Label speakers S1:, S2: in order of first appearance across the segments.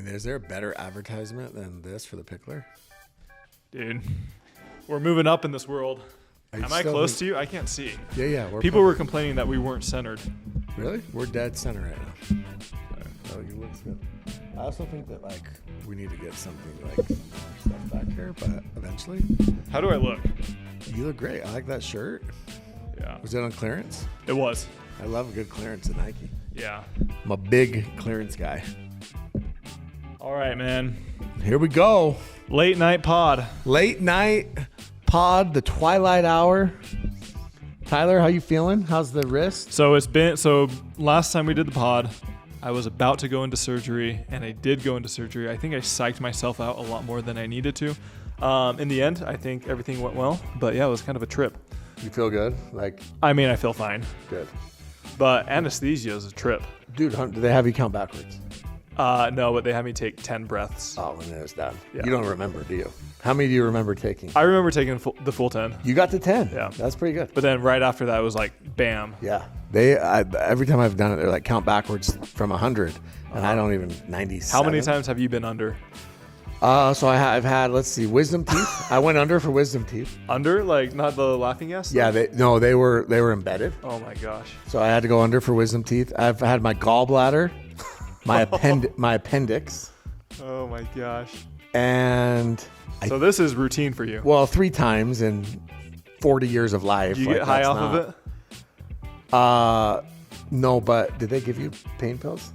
S1: is there a better advertisement than this for the Picklr?
S2: Dude, we're moving up in this world. Am I close to you? I can't see.
S1: Yeah.
S2: People were complaining that we weren't centered.
S1: Really? We're dead center right now. Oh, you look good. I also think that like we need to get something like some more stuff back here, but eventually.
S2: How do I look?
S1: You look great. I like that shirt.
S2: Yeah.
S1: Was it on clearance?
S2: It was.
S1: I love a good clearance at Nike.
S2: Yeah.
S1: I'm a big clearance guy.
S2: All right, man.
S1: Here we go.
S2: Late night pod.
S1: Late night pod, the twilight hour. Tyler, how you feeling? How's the wrist?
S2: So last time we did the pod, I was about to go into surgery, and I did go into surgery. I think I psyched myself out a lot more than I needed to. In the end, I think everything went well, but yeah, it was kind of a trip.
S1: You feel good?
S2: I feel fine.
S1: Good.
S2: But anesthesia is a trip.
S1: Dude, do they have you count backwards?
S2: No, but they had me take 10 breaths.
S1: Oh, and then it's done. Yeah. You don't remember, do you? How many do you remember taking?
S2: I remember taking the full 10.
S1: You got to 10.
S2: Yeah.
S1: That's pretty good.
S2: But then right after that, it was like, bam.
S1: Yeah. Every time I've done it, they're like, count backwards from 100. And I don't even, 97.
S2: How many times have you been under?
S1: So I've had, let's see, wisdom teeth. I went under for wisdom teeth.
S2: Under? Like, not the laughing gas?
S1: Yeah, they were embedded.
S2: Oh my gosh.
S1: So I had to go under for wisdom teeth. I've had my gallbladder, my appendix.
S2: Oh my gosh.
S1: And
S2: so this is routine for you.
S1: Well, 3 times in 40 years of life.
S2: Did you get high off of
S1: it? No, but did they give you pain pills?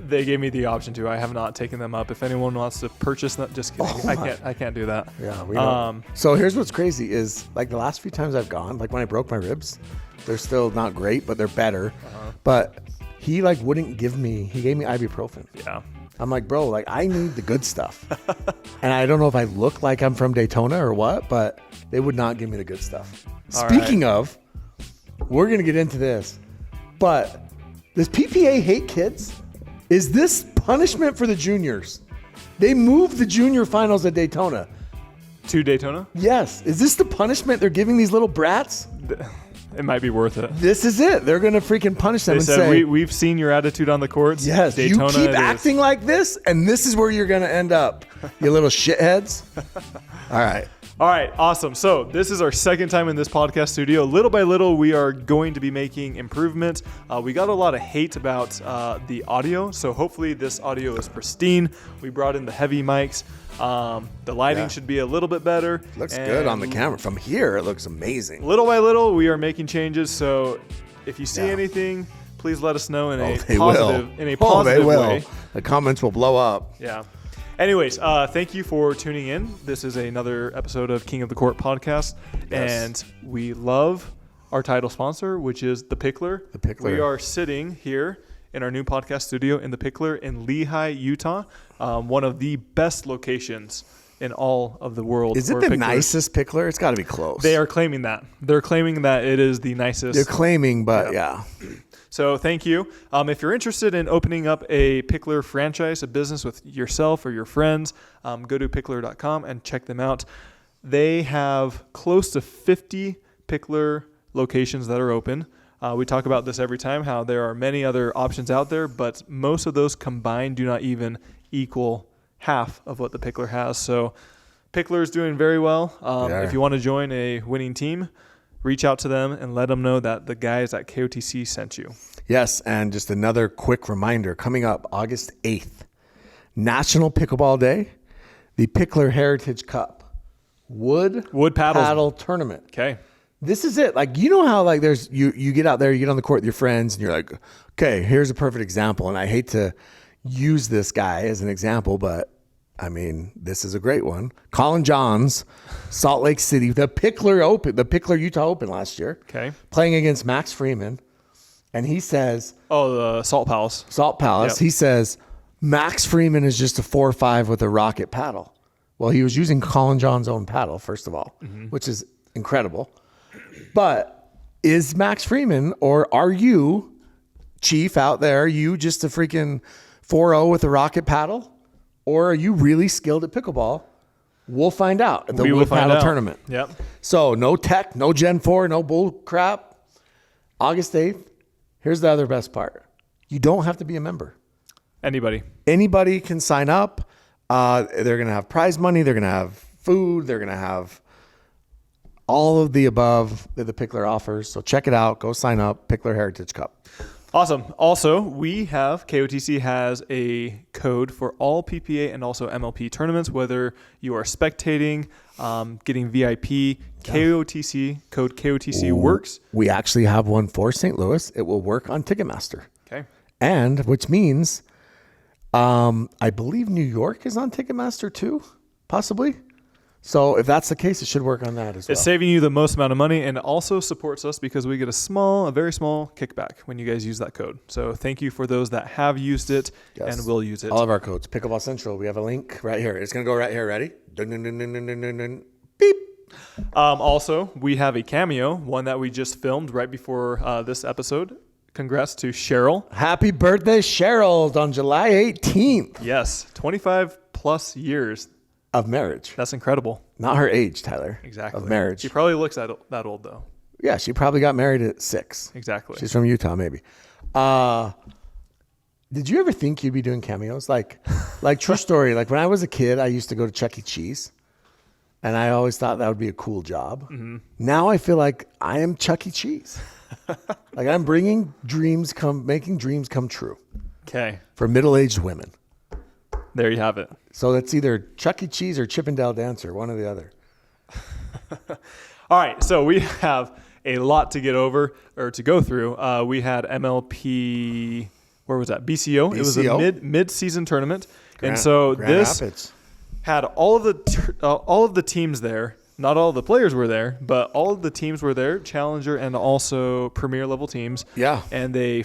S2: They gave me the option to. I have not taken them up. If anyone wants to purchase them, just kidding. I can't do that.
S1: Yeah, we know. So here's what's crazy is like the last few times I've gone, like when I broke my ribs, they're still not great, but they're better. But he wouldn't give me. He gave me ibuprofen.
S2: Yeah.
S1: I'm like, bro, I need the good stuff. And I don't know if I look like I'm from Daytona or what, but they would not give me the good stuff. Speaking of, we're going to get into this, but does PPA hate kids? Is this punishment for the juniors? They moved the junior finals at Daytona.
S2: To Daytona?
S1: Yes. Is this the punishment they're giving these little brats?
S2: It might be worth it.
S1: This is it. They're going to freaking punish them
S2: and say, we've seen your attitude on the courts.
S1: Yes,
S2: Daytona,
S1: you keep acting like this, and this is where you're going to end up, you little shitheads. All right,
S2: awesome. So this is our second time in this podcast studio. Little by little, we are going to be making improvements. We got a lot of hate about the audio, so hopefully this audio is pristine. We brought in the heavy mics. The lighting should be a little bit better.
S1: Looks good on the camera. From here, it looks amazing.
S2: Little by little, we are making changes. So if you see anything, please let us know in a positive way.
S1: The comments will blow up.
S2: Yeah. Anyways, thank you for tuning in. This is another episode of King of the Court podcast. Yes. And we love our title sponsor, which is the Picklr.
S1: The Picklr.
S2: We are sitting here in our new podcast studio in the Picklr in Lehigh, Utah. One of the best locations in all of the world.
S1: Is it the nicest Picklr? It's got to be close.
S2: They are claiming that. They're claiming that it is the nicest.
S1: They're claiming, but yeah.
S2: So thank you. If you're interested in opening up a Picklr franchise, a business with yourself or your friends, go to Picklr.com and check them out. They have close to 50 Picklr locations that are open. We talk about this every time, how there are many other options out there, but most of those combined do not even equal half of what the Picklr has. So Picklr is doing very well. If you want to join a winning team, reach out to them and let them know that the guys at KOTC sent you.
S1: Yes, and just another quick reminder, coming up August 8th, National Pickleball Day, the Picklr Heritage Cup wood paddle tournament.
S2: Okay.
S1: This is it. You know how there's you get out there, you get on the court with your friends, and you're like, okay, here's a perfect example. And I hate to use this guy as an example, but I mean, this is a great one. Colin Johns, Salt Lake City, the Picklr Utah Open last year.
S2: Okay.
S1: Playing against Max Freeman. And he says...
S2: Oh, the Salt Palace.
S1: Yep. He says, Max Freeman is just a 4-5 with a rocket paddle. Well, he was using Colin John's own paddle, first of all, which is incredible. But is Max Freeman, or are you, Chief, out there, you just a freaking 4-0 with a rocket paddle? Or are you really skilled at pickleball? We'll find out at the wood paddle tournament.
S2: Yep.
S1: So no tech, no Gen 4, no bull crap. August 8th. Here's the other best part. You don't have to be a member. Anybody can sign up. They're going to have prize money. They're going to have food. They're going to have all of the above that the Picklr offers. So check it out. Go sign up. Picklr Heritage Cup.
S2: Awesome. Also, KOTC has a code for all PPA and also MLP tournaments, whether you are spectating, getting VIP, KOTC, code KOTC works.
S1: We actually have one for St. Louis. It will work on Ticketmaster.
S2: Okay.
S1: And which means, I believe New York is on Ticketmaster too, possibly. So if that's the case, it should work on that as well.
S2: It's saving you the most amount of money, and it also supports us because we get a very small kickback when you guys use that code. So thank you for those that have used it and will use it.
S1: All of our codes. Pickleball Central. We have a link right here. It's going to go right here. Ready? Dun, dun, dun, dun, dun, dun, dun, dun. Beep.
S2: Also, we have a Cameo, one that we just filmed right before this episode. Congrats to Cheryl.
S1: Happy birthday, Cheryl, on July 18th.
S2: Yes, 25 plus years.
S1: Of marriage.
S2: That's incredible.
S1: Not her age, Tyler.
S2: Exactly.
S1: Of marriage.
S2: She probably looks that old, though.
S1: Yeah, she probably got married at 6.
S2: Exactly.
S1: She's from Utah, maybe. Did you ever think you'd be doing cameos? Like true story. Like when I was a kid, I used to go to Chuck E. Cheese, and I always thought that would be a cool job. Mm-hmm. Now I feel like I am Chuck E. Cheese. Like I'm making dreams come true.
S2: Okay.
S1: For middle-aged women.
S2: There you have it.
S1: So it's either Chuck E. Cheese or Chippendale Dancer, one or the other.
S2: All right, so we have a lot to go through. We had MLP, where was that? BCO. It was a mid-season tournament, and so
S1: Grand
S2: this
S1: Rapids
S2: had all of the teams there. Not all of the players were there, but all of the teams were there, Challenger and also Premier level teams.
S1: Yeah,
S2: and they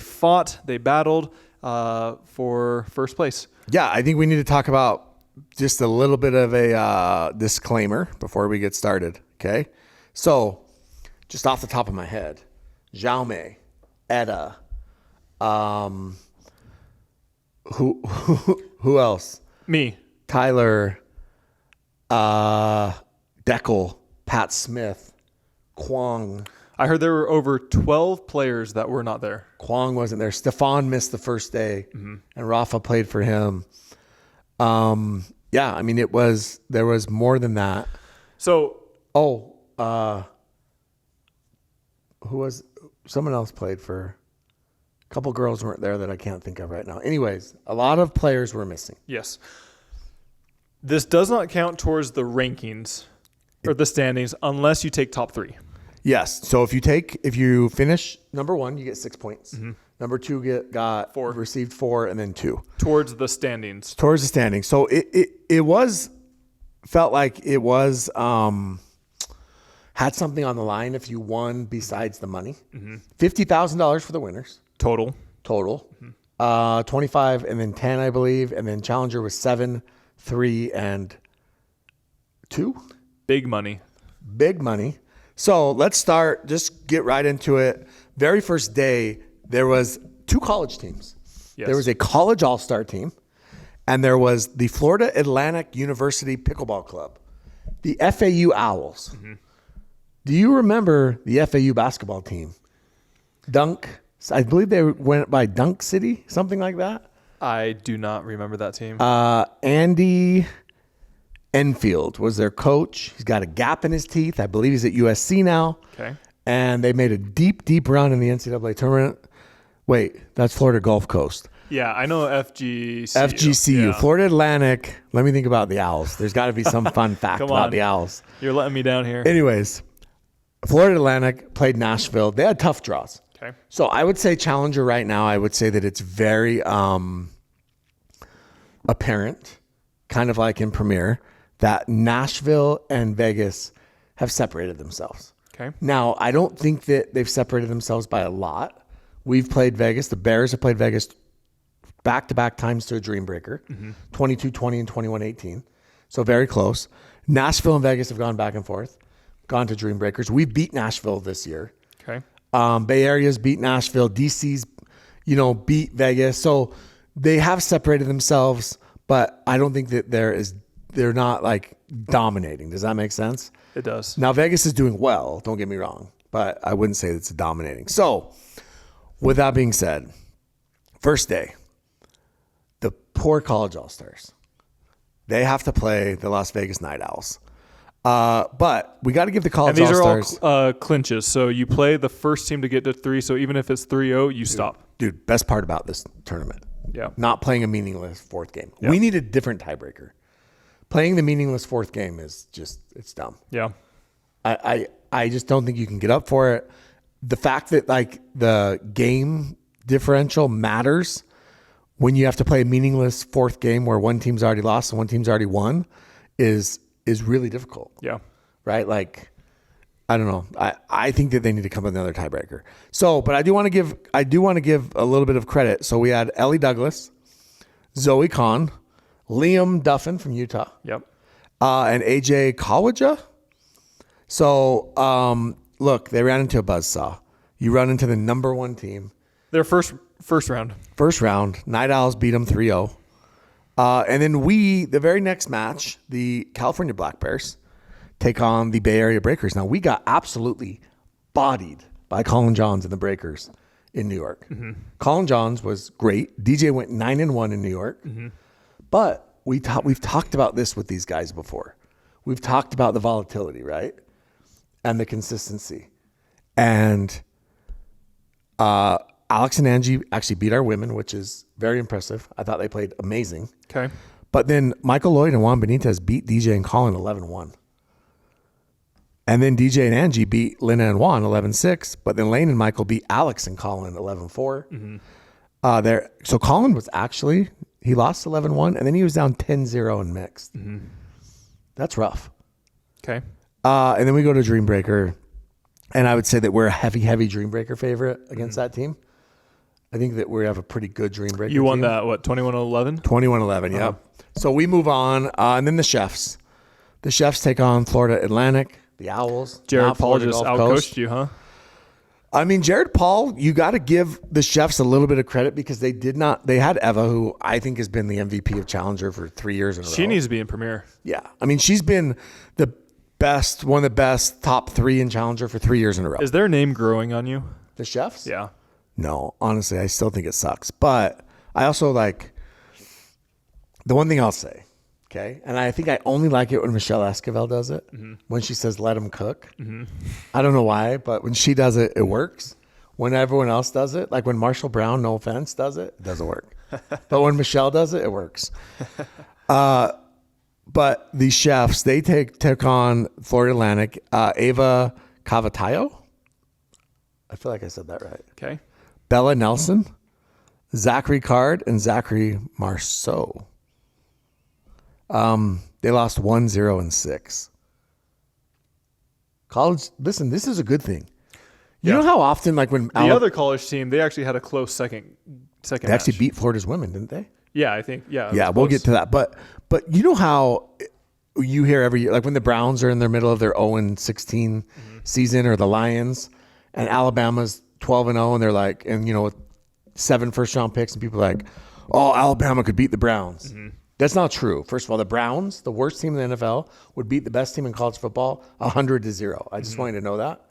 S2: battled for first place.
S1: Yeah, I think we need to talk about just a little bit of a disclaimer before we get started, okay? So, just off the top of my head, Jaume, Etta, who else?
S2: Me.
S1: Tyler, Deckel, Pat Smith, Quang.
S2: I heard there were over 12 players that were not there.
S1: Quang wasn't there. Stefan missed the first day, and Rafa played for him. Yeah, I mean, there was more than that.
S2: So,
S1: someone else played for, a couple girls weren't there that I can't think of right now. Anyways, a lot of players were missing.
S2: Yes. This does not count towards the rankings or the standings unless you take top 3.
S1: Yes. So if you finish number 1, you get 6 points. Mm-hmm. Number 2 got 4, received 4, and then 2
S2: towards the standings.
S1: So it felt like it was had something on the line if you won besides the money. Mm-hmm. $50,000 for the winners
S2: total.
S1: Mm-hmm. 25 and then 10, I believe, and then Challenger was 7, 3, and 2.
S2: Big money. So let's just get right into it. Very first day, there was 2 college teams. Yes. There was a college all-star team, and there was the Florida Atlantic University Pickleball Club, the FAU Owls. Mm-hmm. Do you remember the FAU basketball team? Dunk. I believe they went by Dunk City, something like that. I do not remember that team.
S1: Andy Enfield was their coach. He's got a gap in his teeth. I believe he's at USC now.
S2: Okay.
S1: And they made a deep, deep run in the NCAA tournament. Wait, that's Florida Gulf Coast.
S2: Yeah, I know FGCU.
S1: FGCU,
S2: yeah.
S1: Florida Atlantic. Let me think about the Owls. There's got to be some fun fact about the Owls.
S2: You're letting me down here.
S1: Anyways, Florida Atlantic played Nashville. They had tough draws.
S2: Okay.
S1: So I would say Challenger right now, I would say that it's very apparent, kind of like in Premier, that Nashville and Vegas have separated themselves.
S2: Okay.
S1: Now, I don't think that they've separated themselves by a lot. We've played Vegas. The Bears have played Vegas back-to-back times to a dream breaker, 22-20 and 21-18. So very close. Nashville and Vegas have gone back and forth, gone to dream breakers. We beat Nashville this year.
S2: Okay.
S1: Bay Area's beat Nashville. DC's, beat Vegas. So they have separated themselves, but I don't think that they're not like dominating. Does that make sense?
S2: It does.
S1: Now Vegas is doing well, don't get me wrong, but I wouldn't say it's dominating. So with that being said, first day, the poor college all-stars. They have to play the Las Vegas Night Owls. But we got to give the college
S2: And these
S1: all-stars.
S2: are all clinches. So you play the first team to get to 3. So even if it's 3-0, you stop.
S1: Dude, best part about this tournament.
S2: Yeah.
S1: Not playing a meaningless fourth game.
S2: Yeah.
S1: We need a different tiebreaker. Playing the meaningless fourth game is just, it's dumb.
S2: Yeah.
S1: I just don't think you can get up for it. The fact that like the game differential matters when you have to play a meaningless fourth game where one team's already lost and one team's already won is really difficult.
S2: Yeah.
S1: Right? Like, I don't know. I think that they need to come with another tiebreaker. So, but I do want to give a little bit of credit. So we had Ellie Douglas, Zoe Kahn, Liam Duffin from Utah.
S2: Yep.
S1: And AJ Kawaja. So, look, they ran into a buzzsaw. You run into the number one team.
S2: Their first round.
S1: First round. Night Owls beat them 3-0. And then the very next match, the California Black Bears take on the Bay Area Breakers. Now, we got absolutely bodied by Colin Johns and the Breakers in New York. Mm-hmm. Colin Johns was great. DJ went 9-1 in New York. Mm-hmm. But we've talked about this with these guys before. We've talked about the volatility, right? And the consistency. And Alex and Angie actually beat our women, which is very impressive. I thought they played amazing.
S2: Okay.
S1: But then Michael Lloyd and Juan Benitez beat DJ and Colin 11-1. And then DJ and Angie beat Lena and Juan 11-6. But then Lane and Michael beat Alex and Colin 11-4. Mm-hmm. So Colin was actually, he lost 11-1, and then he was down 10-0 in mixed. Mm-hmm. That's rough.
S2: Okay.
S1: And then we go to Dreambreaker, and I would say that we're a heavy Dreambreaker favorite against that team. I think that we have a pretty good Dreambreaker team.
S2: You won that, what, 21-11?
S1: 21-11, yep. So we move on, and then the Chefs. The Chefs take on Florida Atlantic, the Owls.
S2: Jared Paul just outcoached you, huh?
S1: I mean, Jared Paul, you got to give the Chefs a little bit of credit because they had Eva, who I think has been the MVP of Challenger for 3 years in a row.
S2: She needs to be in Premier.
S1: Yeah. I mean, she's been one of the best top 3 in Challenger for 3 years in a row.
S2: Is their name growing on you?
S1: The Chefs?
S2: Yeah.
S1: No, honestly, I still think it sucks. But I also like the one thing I'll say, okay? And I think I only like it when Michelle Esquivel does it, when she says, let them cook. Mm-hmm. I don't know why, but when she does it, it works. When everyone else does it, like when Marshall Brown, no offense, does it, it doesn't work. But when Michelle does it, it works. But the Chefs, they took on Florida Atlantic, Ava Cavatayo. I feel like I said that right.
S2: Okay.
S1: Bella Nelson, Zachary Card, and Zachary Marceau. They lost 1-0-6. College, listen, this is a good thing. You know how often, like when
S2: the other college team, they actually had a close second. They
S1: actually beat Florida's women, didn't they?
S2: Yeah, I think. Yeah.
S1: Yeah, we'll get to that. But you know how you hear every year, like when the Browns are in the middle of their 0-16 season, or the Lions, and Alabama's 12-0, and they're like, and you know, with 7 first-round picks, and people are like, oh, Alabama could beat the Browns. Mm-hmm. That's not true. First of all, the Browns, the worst team in the NFL, would beat the best team in college football 100-0. I just want you to know that.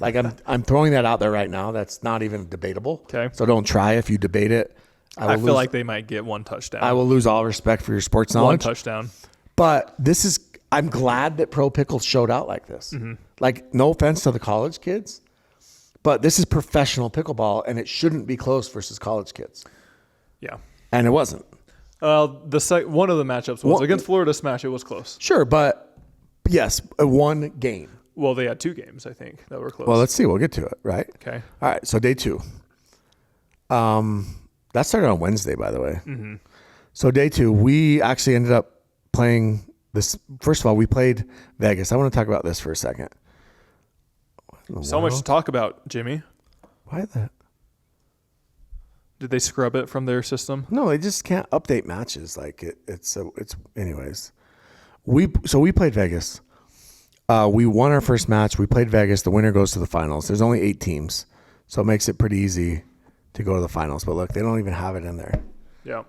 S1: Like I'm throwing that out there right now. That's not even debatable.
S2: Okay.
S1: So don't try if you debate it.
S2: I feel like they might get 1 touchdown.
S1: I will lose all respect for your sports knowledge.
S2: 1 touchdown.
S1: But I'm glad that Pro Pickle showed out like this. Mm-hmm. Like, no offense to the college kids, but this is professional pickleball, and it shouldn't be close versus college kids.
S2: Yeah.
S1: And it wasn't.
S2: One of the matchups was against Florida Smash. It was close.
S1: Sure, but yes, one game.
S2: Well, they had 2 games, I think, that were close.
S1: Well, let's see. We'll get to it, right?
S2: Okay.
S1: All right, so day 2. That started on Wednesday, by the way. Mm-hmm. So day 2, we actually ended up playing this. First of all, we played Vegas. I want to talk about this for a second.
S2: So much to talk about, Jimmy.
S1: Why that?
S2: Did they scrub it from their system?
S1: No, they just can't update matches. Like it's anyways. We played Vegas. We won our first match. We played Vegas. The winner goes to the finals. There's only 8 teams, so it makes it pretty easy to go to the finals. But look, they don't even have it in there.
S2: Yeah.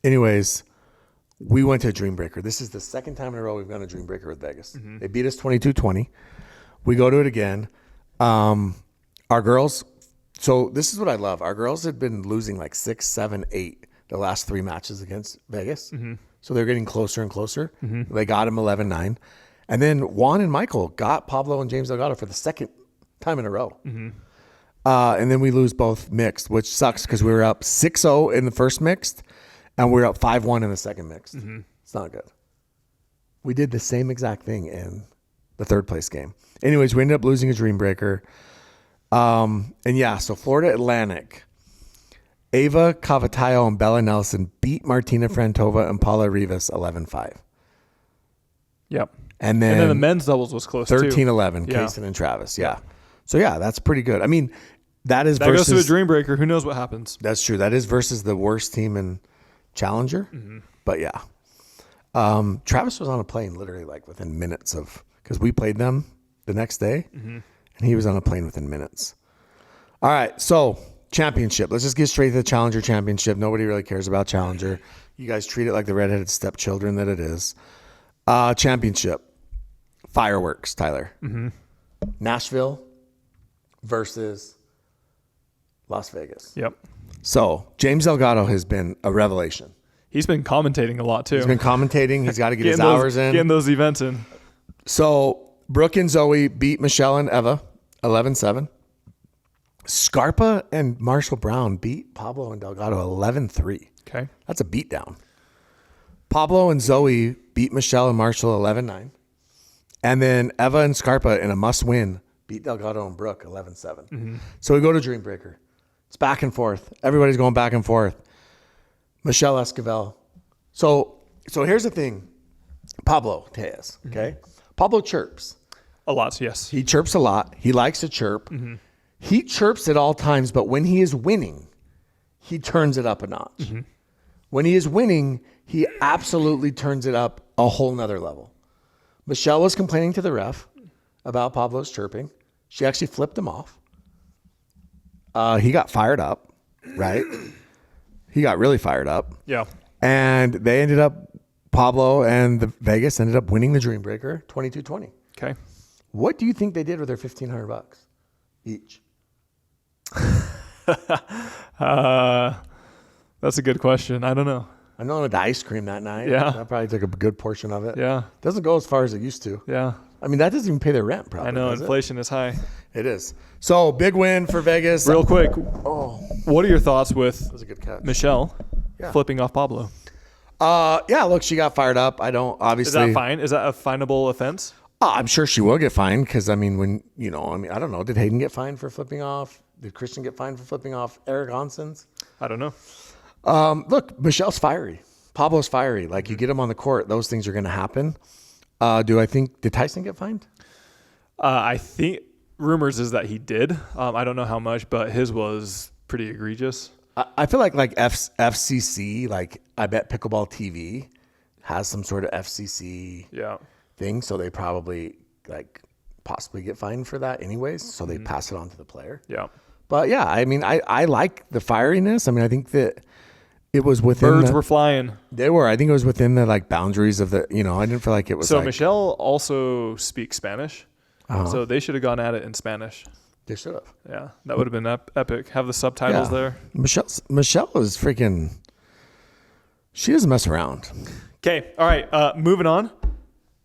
S1: Anyways, we went to a Dreambreaker. This is the second time in a row we've gone to Dreambreaker with Vegas. Mm-hmm. They beat us 22-20. We go to it again. Our girls. So this is what I love. Our girls had been losing like 6, 7, 8 the last 3 matches against Vegas. So they're getting closer and closer. They got him 11-9. And then Juan and Michael got Pablo and James Delgado for the second time in a row. And then we lose both mixed, which sucks because we were up 6-0 in the first mixed and we were up 5-1 in the second mixed. It's not good. We did the same exact thing in the third place game. Anyways, we ended up losing a dream breaker. And yeah, so Florida Atlantic, Ava Cavatayo and Bella Nelson beat Martina Frantova and Paula Rivas 11-5.
S2: Yep.
S1: And then
S2: the men's doubles was close
S1: 13-11,
S2: too.
S1: Kaysen and Travis. Yeah. So yeah, that's pretty good. I mean, that
S2: That
S1: versus,
S2: goes to a dream breaker. Who knows what happens?
S1: That's true. That is versus the worst team in Challenger. But yeah. Travis was on a plane literally like within minutes of, because we played them the next day and he was on a plane within minutes. All right. So championship. Let's just get straight to the Challenger Championship. Nobody really cares about Challenger. You guys treat it like the redheaded stepchildren that it is. Championship. Fireworks, Tyler. Nashville versus Las Vegas.
S2: Yep.
S1: So James Delgado has been a revelation.
S2: He's been commentating a lot, too.
S1: He's been commentating. He's got to get his hours in.
S2: Getting those events in.
S1: So Brooke and Zoe beat Michelle and Eva 11-7. Scarpa and Marshall Brown beat Pablo and Delgado 11-3.
S2: Okay.
S1: That's a beatdown. Pablo and Zoe beat Michelle and Marshall 11-9. And then Eva and Scarpa in a must-win beat Delgado and Brooke 11-7. So we go to Dream Breaker. It's back and forth. Everybody's going back and forth. Michelle Esquivel. So here's the thing. Pablo Tejas, okay? Pablo chirps.
S2: A lot, yes.
S1: He chirps a lot. He likes to chirp. He chirps at all times, but when he is winning, he turns it up a notch. When he is winning, he absolutely turns it up a whole nother level. Michelle was complaining to the ref about Pablo's chirping. She actually flipped him off. He got fired up, right? He got really fired up.
S2: Yeah.
S1: And they ended up, Pablo and the Vegas ended up winning the Dream Breaker 22-20.
S2: Okay.
S1: What do you think they did with their $1,500 each?
S2: That's a good question. I don't know.
S1: I know the ice cream that night.
S2: Yeah.
S1: That probably took a good portion of it.
S2: Yeah.
S1: Doesn't go as far as it used to.
S2: Yeah.
S1: I mean, that doesn't even pay their rent, probably.
S2: I know.
S1: does
S2: Inflation is high.
S1: It is. So, big win for Vegas.
S2: Real quick,
S1: Oh,
S2: what are your thoughts with
S1: that was a good catch.
S2: Michelle
S1: Yeah.
S2: flipping off Pablo?
S1: Yeah, look, she got fired up. I don't, obviously.
S2: Is that fine? Is that a finable offense?
S1: I'm sure she will get fined because, I mean, I don't know. Did Hayden get fined for flipping off? Did Christian get fined for flipping off Eric Onsens?
S2: I don't know.
S1: Look, Michelle's fiery. Pablo's fiery. Like, you get him on the court, those things are going to happen. Did Tyson get fined?
S2: I think rumors is that he did. I don't know how much, but his was pretty egregious.
S1: I feel like FCC, like I bet Pickleball TV has some sort of FCC thing. So they probably possibly get fined for that anyways. So they pass it on to the player.
S2: Yeah.
S1: But yeah, I mean, I like the fieriness. I mean, I think that it was within
S2: Birds were flying.
S1: They were. I think it was within the boundaries of the, I didn't feel like it was.
S2: So Michelle also speaks Spanish. So they should have gone at it in Spanish.
S1: They should have.
S2: Yeah. That would have been epic. Have the subtitles there.
S1: Michelle is freaking, she doesn't mess around.
S2: Okay. All right. Moving on.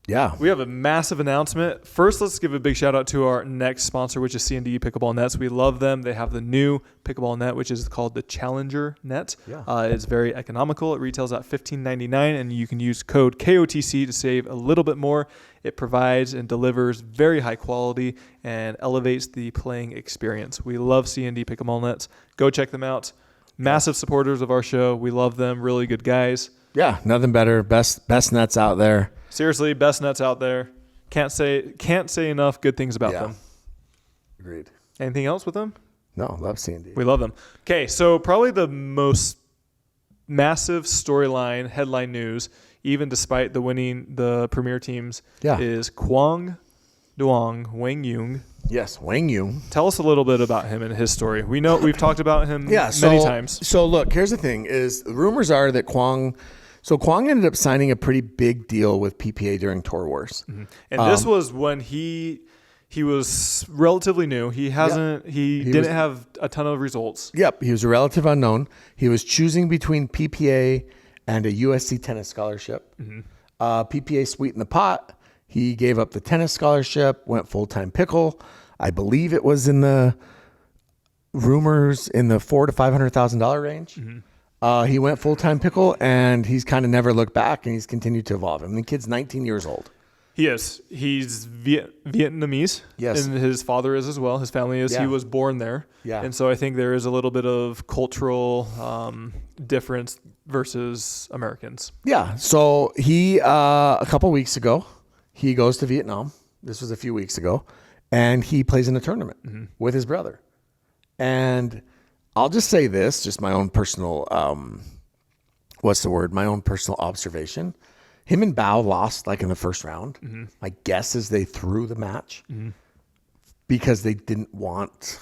S1: Yeah.
S2: We have a massive announcement. First, let's give a big shout out to our next sponsor, which is C&D Pickleball Nets. We love them. They have the new pickleball net, which is called the Challenger Net.
S1: Yeah.
S2: It's very economical. It retails at $15.99, and you can use code KOTC to save a little bit more. It provides and delivers very high quality and elevates the playing experience. We love C&D Pickleball Nets. Go check them out. Massive supporters of our show. We love them. Really good guys.
S1: Yeah, nothing better. Best nets out there.
S2: Seriously, best nets out there. Can't say enough good things about them.
S1: Agreed.
S2: Anything else with them?
S1: No, love C&D.
S2: We love them. Okay, so probably the most massive storyline, headline news, even despite the winning the premier teams, is Quang Duong, Wang Yung.
S1: Yes, Wang Yung.
S2: Tell us a little bit about him and his story. We know we've talked about him many times.
S1: So look, here's the thing: is the rumors are that Quang ended up signing a pretty big deal with PPA during Tour Wars.
S2: And this was when he He was relatively new. He didn't have a ton of results.
S1: Yep. He was a relative unknown. He was choosing between PPA and a USC tennis scholarship. PPA sweetened the pot. He gave up the tennis scholarship, went full-time pickle. I believe it was in the rumors in the $400,000 to $500,000 range. He went full-time pickle, and he's kind of never looked back, and he's continued to evolve. I mean, the kid's 19 years old.
S2: He is. He's Vietnamese.
S1: Yes.
S2: And his father is as well. His family is.
S1: Yeah.
S2: He was born there.
S1: Yeah.
S2: And so I think there is a little bit of cultural difference versus Americans.
S1: Yeah. So he, a couple weeks ago, he goes to Vietnam. This was a few weeks ago. And he plays in a tournament with his brother. And I'll just say this, just my own personal, my own personal observation. Him and Bao lost like in the first round. My guess is they threw the match because they didn't want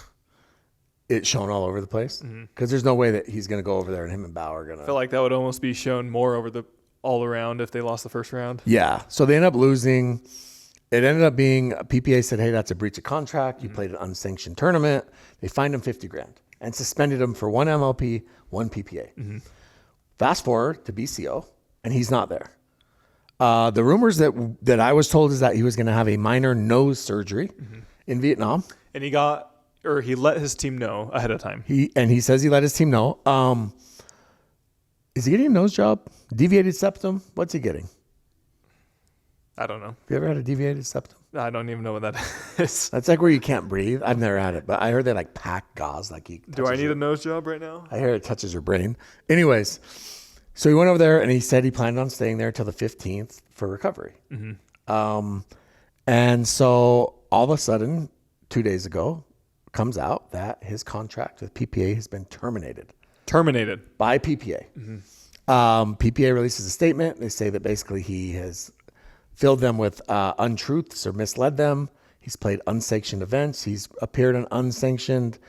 S1: it shown all over the place. Because there's no way that he's going to go over there and him and Bao are going to.
S2: I feel like that would almost be shown more over the all around if they lost the first round.
S1: Yeah. So they end up losing. It ended up being PPA said, hey, that's a breach of contract. You played an unsanctioned tournament. They fined him $50,000 and suspended him for one MLP, one PPA. Fast forward to BCO, and he's not there. The rumors that I was told is that he was going to have a minor nose surgery in Vietnam.
S2: And he let his team know ahead of time.
S1: He says he let his team know. Is he getting a nose job? Deviated septum? What's he getting?
S2: I don't know.
S1: Have you ever had a deviated septum?
S2: I don't even know what that is.
S1: That's like where you can't breathe. I've never had it, but I heard they like pack gauze.
S2: Do I need a nose job right now?
S1: I hear it touches your brain. Anyways, so he went over there and he said he planned on staying there till the 15th for recovery. And so all of a sudden, 2 days ago, comes out that his contract with PPA has been terminated.
S2: Terminated.
S1: By PPA. PPA releases a statement. They say that basically he has filled them with untruths or misled them. He's played unsanctioned events. He's appeared in unsanctioned,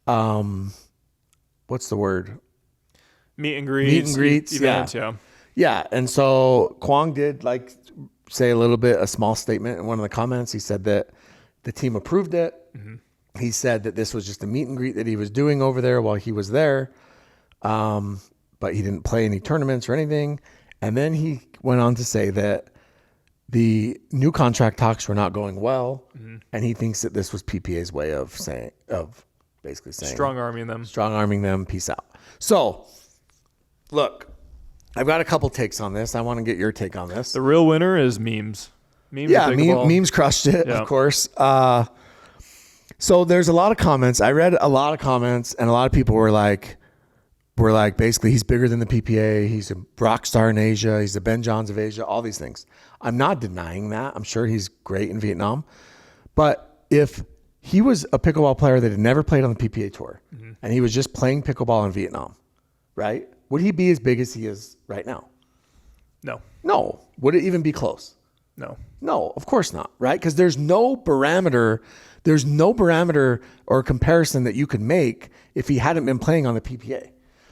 S1: what's the word?
S2: Meet and greets. Events, yeah.
S1: Yeah. And so Quang did say a small statement in one of the comments. He said that the team approved it. He said that this was just a meet and greet that he was doing over there while he was there. But he didn't play any tournaments or anything. And then he went on to say that the new contract talks were not going well. And he thinks that this was PPA's way of basically saying
S2: strong arming them.
S1: Peace out. So look, I've got a couple takes on this. I want to get your take on this.
S2: The real winner is memes.
S1: Memes crushed it, of course. So there's a lot of comments. I read a lot of comments, and a lot of people were like, basically, he's bigger than the PPA. He's a rock star in Asia. He's the Ben Johns of Asia, all these things. I'm not denying that. I'm sure he's great in Vietnam. But if he was a pickleball player that had never played on the PPA tour, and he was just playing pickleball in Vietnam, right? Would he be as big as he is right now? No. Would it even be close? No, of course not, right? Because there's no barometer or comparison that you could make if he hadn't been playing on the PPA.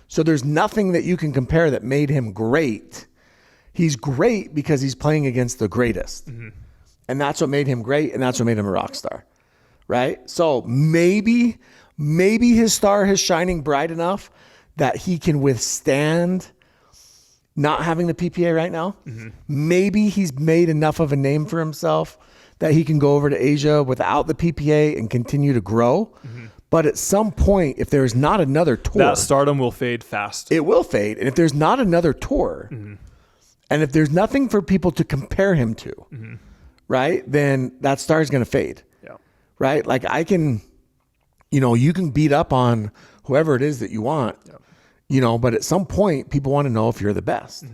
S1: So there's nothing that you can compare that made him great. He's great because he's playing against the greatest. And that's what made him great, and that's what made him a rock star, right? So maybe his star is shining bright enough that he can withstand not having the PPA right now. Maybe he's made enough of a name for himself that he can go over to Asia without the PPA and continue to grow. But at some point, if there is not another tour,
S2: that stardom will fade fast.
S1: It will fade. And if there's not another tour, and if there's nothing for people to compare him to, right, then that star is going to fade. Right? Like you can beat up on whoever it is that you want, but at some point, people want to know if you're the best.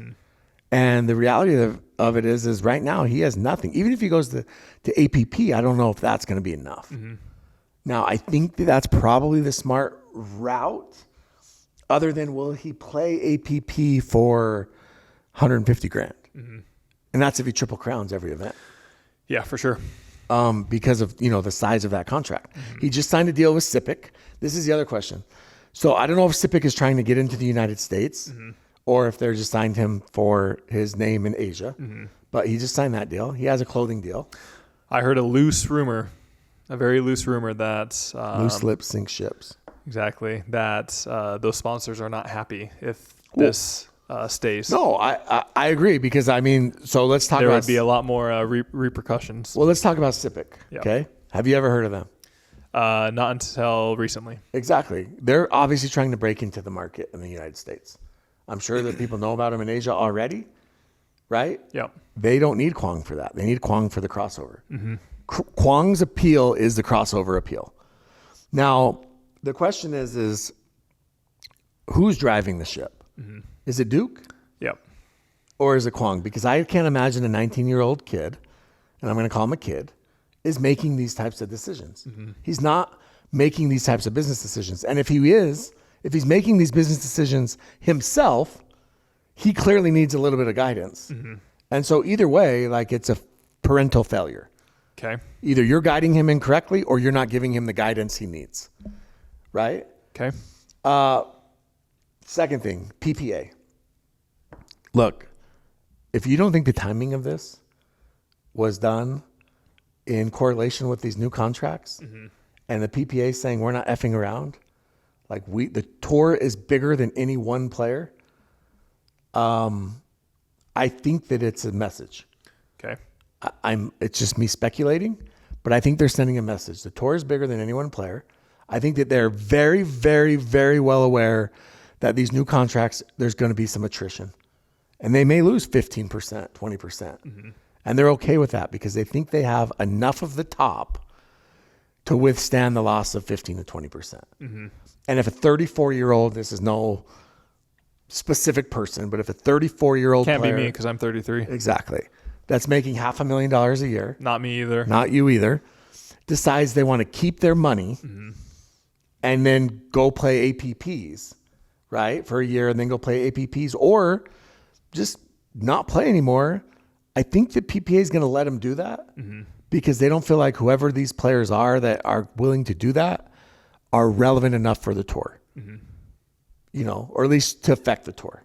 S1: And the reality of it is right now, he has nothing. Even if he goes to APP, I don't know if that's going to be enough. Now, I think that's probably the smart route, other than will he play APP for $150,000? And that's if he triple crowns every event.
S2: Yeah, for sure.
S1: Because of, the size of that contract. He just signed a deal with SIPC. This is the other question. So I don't know if SIPC is trying to get into the United States or if they're just signed him for his name in Asia. But he just signed that deal. He has a clothing deal.
S2: I heard a loose rumor A very loose rumor that
S1: Loose lips sink ships.
S2: exactly that those sponsors are not happy if this stays.
S1: No, I agree because I mean, so let's talk
S2: There
S1: about.
S2: would be a lot more repercussions.
S1: Well, let's talk about Sipic.
S2: Yeah.
S1: Okay, have you ever heard of them?
S2: Not until recently.
S1: Exactly. They're obviously trying to break into the market in the United States. I'm sure that people know about them in Asia already, right?
S2: Yeah.
S1: They don't need Quang for that. They need Quang for the crossover. Quang's appeal is the crossover appeal. Now, the question is who's driving the ship? Is it Duke
S2: Yep.
S1: or is it Quang? Because I can't imagine a 19-year-old kid, and I'm going to call him a kid, is making these types of decisions. He's not making these types of business decisions. And if he's making these business decisions himself, he clearly needs a little bit of guidance. And so either way, like it's a parental failure.
S2: Okay.
S1: Either you're guiding him incorrectly or you're not giving him the guidance he needs. Right?
S2: Okay.
S1: Second thing, PPA. Look, if you don't think the timing of this was done in correlation with these new contracts and the PPA saying we're not effing around, like the tour is bigger than any one player, I think that it's a message.
S2: Okay.
S1: It's just me speculating, but I think they're sending a message. The tour is bigger than any one player. I think that they're very, very, very well aware that these new contracts, there's going to be some attrition. And they may lose 15%, 20%. And they're okay with that because they think they have enough of the top to withstand the loss of 15 to 20%. And if a 34-year-old, this is no specific person, but if a 34-year-old
S2: Can't
S1: player,
S2: be me because I'm 33.
S1: exactly, that's making $500,000 a year,
S2: Not me either.
S1: not you either, decides they want to keep their money and then go play APPs, right, for a year and then go play APPs or just not play anymore. I think the PPA is going to let them do that because they don't feel like whoever these players are that are willing to do that are relevant enough for the tour, you know, or at least to affect the tour.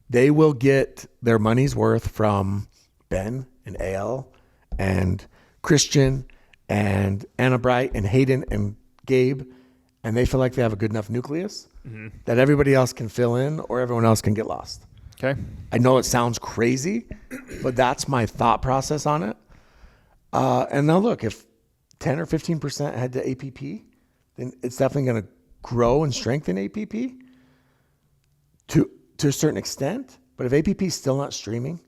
S1: They will get their money's worth from Ben and AL and Christian and Anna Bright and Hayden and Gabe, and they feel like they have a good enough nucleus that everybody else can fill in or everyone else can get lost.
S2: Okay.
S1: I know it sounds crazy, but that's my thought process on it. And now look, if 10 or 15% head to APP, then it's definitely going to grow and strengthen APP to a certain extent. But if APP is still not streaming,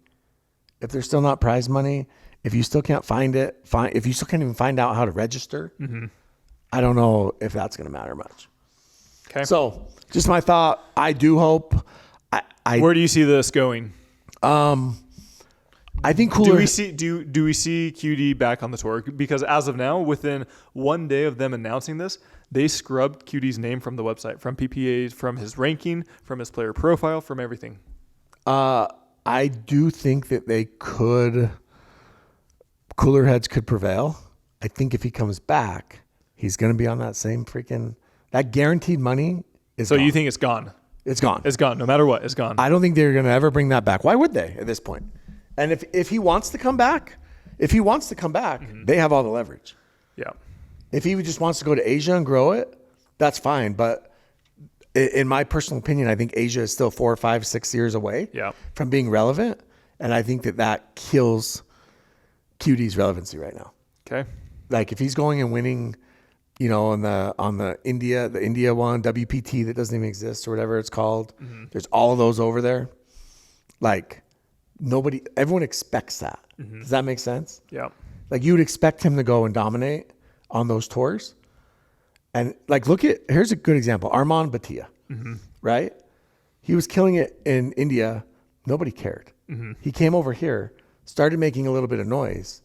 S1: if there's still not prize money, if you still can't find it, if you still can't even find out how to register, I don't know if that's going to matter much.
S2: Okay.
S1: So just my thought. I do hope.
S2: Where do you see this going?
S1: I think Cooler.
S2: Do we see QD back on the tour? Because as of now, within one day of them announcing this, they scrubbed QD's name from the website, from PPA, from his ranking, from his player profile, from everything.
S1: I do think that they could. Cooler heads could prevail. I think if he comes back, he's going to be on that same freaking. That guaranteed money is.
S2: So
S1: gone.
S2: you think it's gone?
S1: It's gone.
S2: It's gone. No matter what, it's gone.
S1: I don't think they're going to ever bring that back. Why would they at this point? And if he wants to come back, they have all the leverage.
S2: Yeah.
S1: If he just wants to go to Asia and grow it, that's fine. But in my personal opinion, I think Asia is still 4, 5, 6 years away from being relevant. And I think that kills QD's relevancy right now.
S2: Okay.
S1: Like if he's going and winning, you know, on the India one, WPT that doesn't even exist or whatever it's called. There's all of those over there. Like everyone expects that. Does that make sense?
S2: Yeah.
S1: Like you would expect him to go and dominate on those tours. And like, here's a good example. Armand Bhatia, right? He was killing it in India. Nobody cared. He came over here, started making a little bit of noise,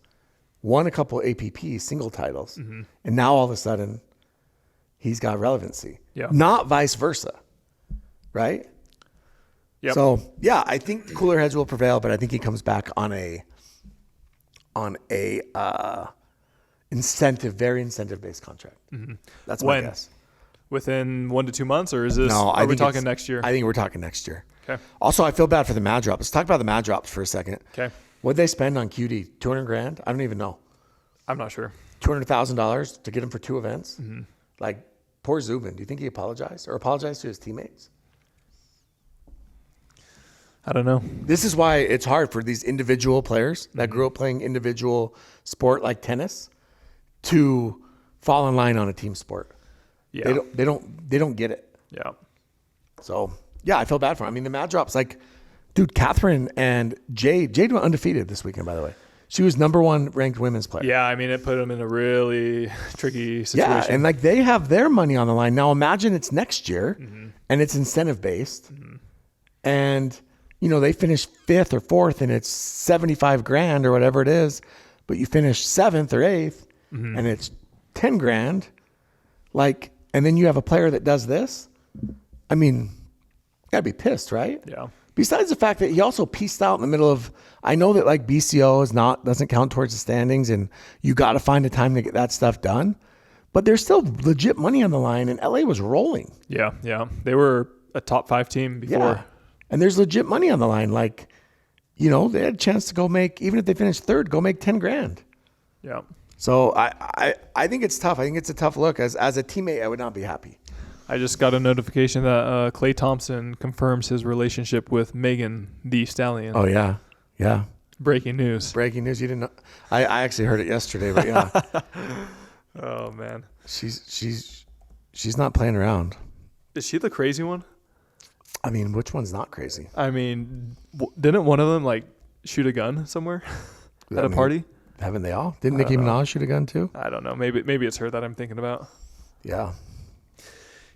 S1: won a couple APP single titles. And now all of a sudden he's got relevancy, not vice versa. Right.
S2: Yep.
S1: So yeah, I think cooler heads will prevail, but I think he comes back on a very incentive based contract. That's my guess.
S2: Within 1 to 2 months, or is this?
S1: No,
S2: are we talking next year?
S1: I think we're talking next year.
S2: Okay.
S1: Also, I feel bad for the Mad Drops. Let's talk about the Mad Drops for a second.
S2: Okay.
S1: What'd they spend on QD? $200,000? I don't even know.
S2: I'm not sure.
S1: $200,000 to get him for 2 events. Like, poor Zubin. Do you think he apologized or apologized to his teammates?
S2: I don't know.
S1: This is why it's hard for these individual players that grew up playing individual sport like tennis to fall in line on a team sport.
S2: Yeah.
S1: They don't get it.
S2: Yeah.
S1: So yeah, I feel bad for him. I mean, the mad drops, like, dude, Catherine and Jade went undefeated this weekend, by the way. She was number 1 ranked women's player.
S2: Yeah, I mean, it put them in a really tricky situation.
S1: Yeah, and like they have their money on the line. Now imagine it's next year and it's incentive based. And you know, they finished 5th or 4th and it's 75 grand or whatever it is, but you finish 7th or 8th and it's 10 grand. Like, and then you have a player that does this. I mean, you gotta be pissed, right?
S2: Yeah.
S1: Besides the fact that he also pieced out in the middle of, I know that like BCO doesn't count towards the standings and you got to find a time to get that stuff done, but there's still legit money on the line and LA was rolling.
S2: Yeah. Yeah. They were a top 5 team before.
S1: Yeah. And there's legit money on the line. Like, you know, they had a chance to go make, even if they finished 3rd, go make 10 grand.
S2: Yeah.
S1: So I think it's tough. I think it's a tough look. As a teammate, I would not be happy.
S2: I just got a notification that Klay Thompson confirms his relationship with Megan the Stallion.
S1: Oh, yeah. Yeah.
S2: Breaking news.
S1: Breaking news. You didn't know. I actually heard it yesterday, but yeah.
S2: Oh, man.
S1: She's not playing around.
S2: Is she the crazy one?
S1: I mean, which one's not crazy?
S2: I mean, didn't one of them like shoot a gun somewhere at a party?
S1: Haven't they all? Didn't Nicki Minaj shoot a gun too?
S2: I don't know. Maybe it's her that I'm thinking about.
S1: Yeah.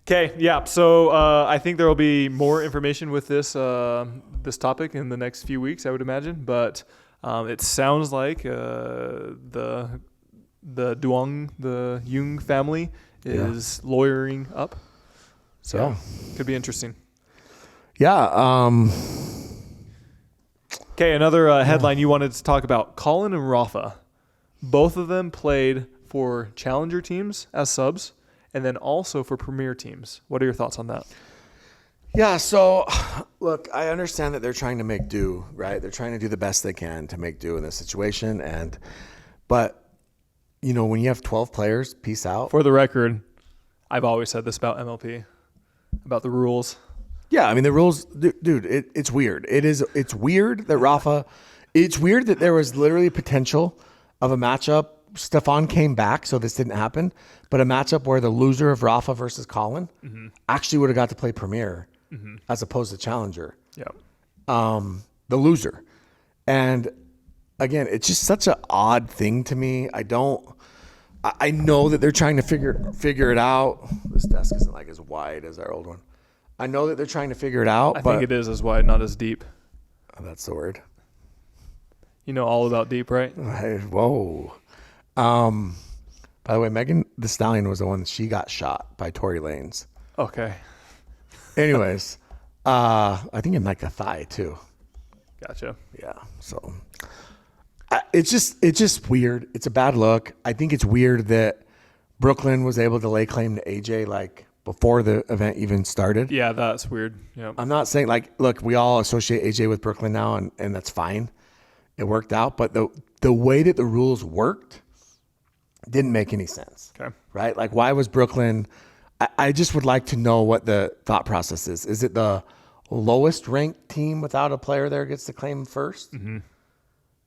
S2: Okay. Yeah. So I think there will be more information with this this topic in the next few weeks, I would imagine. But it sounds like the Duong, the Jung family is lawyering up. So could be interesting.
S1: Yeah.
S2: Okay, another headline you wanted to talk about. Colin and Rafa. Both of them played for challenger teams as subs and then also for premier teams. What are your thoughts on that?
S1: Yeah, so look, I understand that they're trying to make do, right? They're trying to do the best they can to make do in this situation. But, you know, when you have 12 players, peace out.
S2: For the record, I've always said this about MLP, about the rules.
S1: Yeah, I mean, the rules, dude, it's weird. It's weird that Rafa, it's weird that there was literally potential of a matchup. Stefan came back, so this didn't happen. But a matchup where the loser of Rafa versus Colin actually would have got to play Premier as opposed to Challenger.
S2: Yeah.
S1: The loser. And again, it's just such an odd thing to me. I know that they're trying to figure it out. This desk isn't like as wide as our old one. I know that they're trying to figure it out.
S2: I think it is as wide, not as deep.
S1: Oh, that's the word.
S2: You know all about deep, right?
S1: Whoa. By the way, Megan the Stallion was the one that she got shot by Tory Lanez.
S2: Okay.
S1: Anyways, I think in like the thigh too.
S2: Gotcha.
S1: Yeah. So it's just weird. It's a bad look. I think it's weird that Brooklyn was able to lay claim to AJ like before the event even started.
S2: Yeah, that's weird. Yeah.
S1: I'm not saying like, look, we all associate AJ with Brooklyn now and that's fine. It worked out, but the way that the rules worked didn't make any sense.
S2: Okay.
S1: Right? Like, why was Brooklyn? I just would like to know what the thought process is. Is it the lowest ranked team without a player there gets to claim first? Mm-hmm.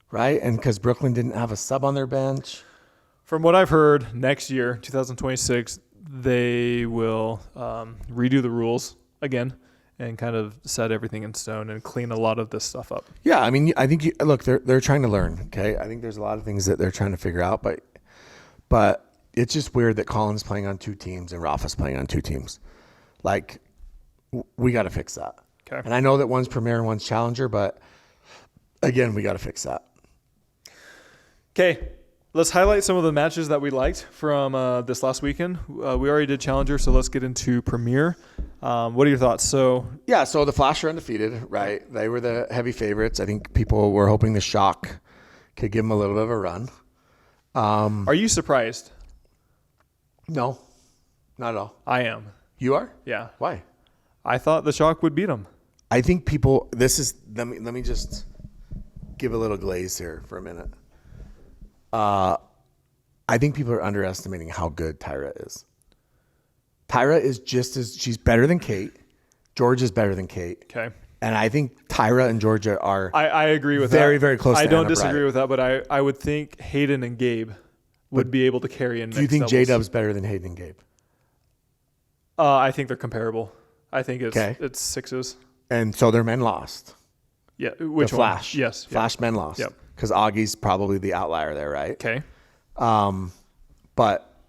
S1: Right? And because Brooklyn didn't have a sub on their bench.
S2: From what I've heard, next year, 2026, they will redo the rules again and kind of set everything in stone and clean a lot of this stuff up.
S1: Yeah, I mean, I think look, they're trying to learn. Okay, I think there's a lot of things that they're trying to figure out, but it's just weird that Colin's playing on 2 teams and Rafa's playing on 2 teams. Like, we got to fix that.
S2: Okay.
S1: And I know that one's Premier and one's Challenger, but again, we got to fix that.
S2: Okay. Let's highlight some of the matches that we liked from this last weekend. We already did Challenger, so let's get into Premier. What are your thoughts? So
S1: the Flash are undefeated, right? They were the heavy favorites. I think people were hoping the Shock could give them a little bit of a run.
S2: Are you surprised?
S1: No, not at all.
S2: I am.
S1: You are?
S2: Yeah.
S1: Why?
S2: I thought the Shock would beat them.
S1: I think people. Let me just give a little glaze here for a minute. I think people are underestimating how good Tyra is. Tyra is she's better than Kate. Georgia's better than Kate.
S2: Okay.
S1: And I think Tyra and Georgia are
S2: I agree with
S1: very,
S2: that.
S1: very close to
S2: I don't
S1: Anna
S2: disagree
S1: Bryant.
S2: with that, but I would think Hayden and Gabe would be able to carry in
S1: Do you think J-Dub's better than Hayden and Gabe?
S2: I think they're comparable. I think it's sixes.
S1: And so their men lost.
S2: Yeah. Which
S1: the
S2: one?
S1: Flash.
S2: Yes.
S1: Flash men lost.
S2: Yep.
S1: Because Augie's probably the outlier there, right?
S2: Okay.
S1: But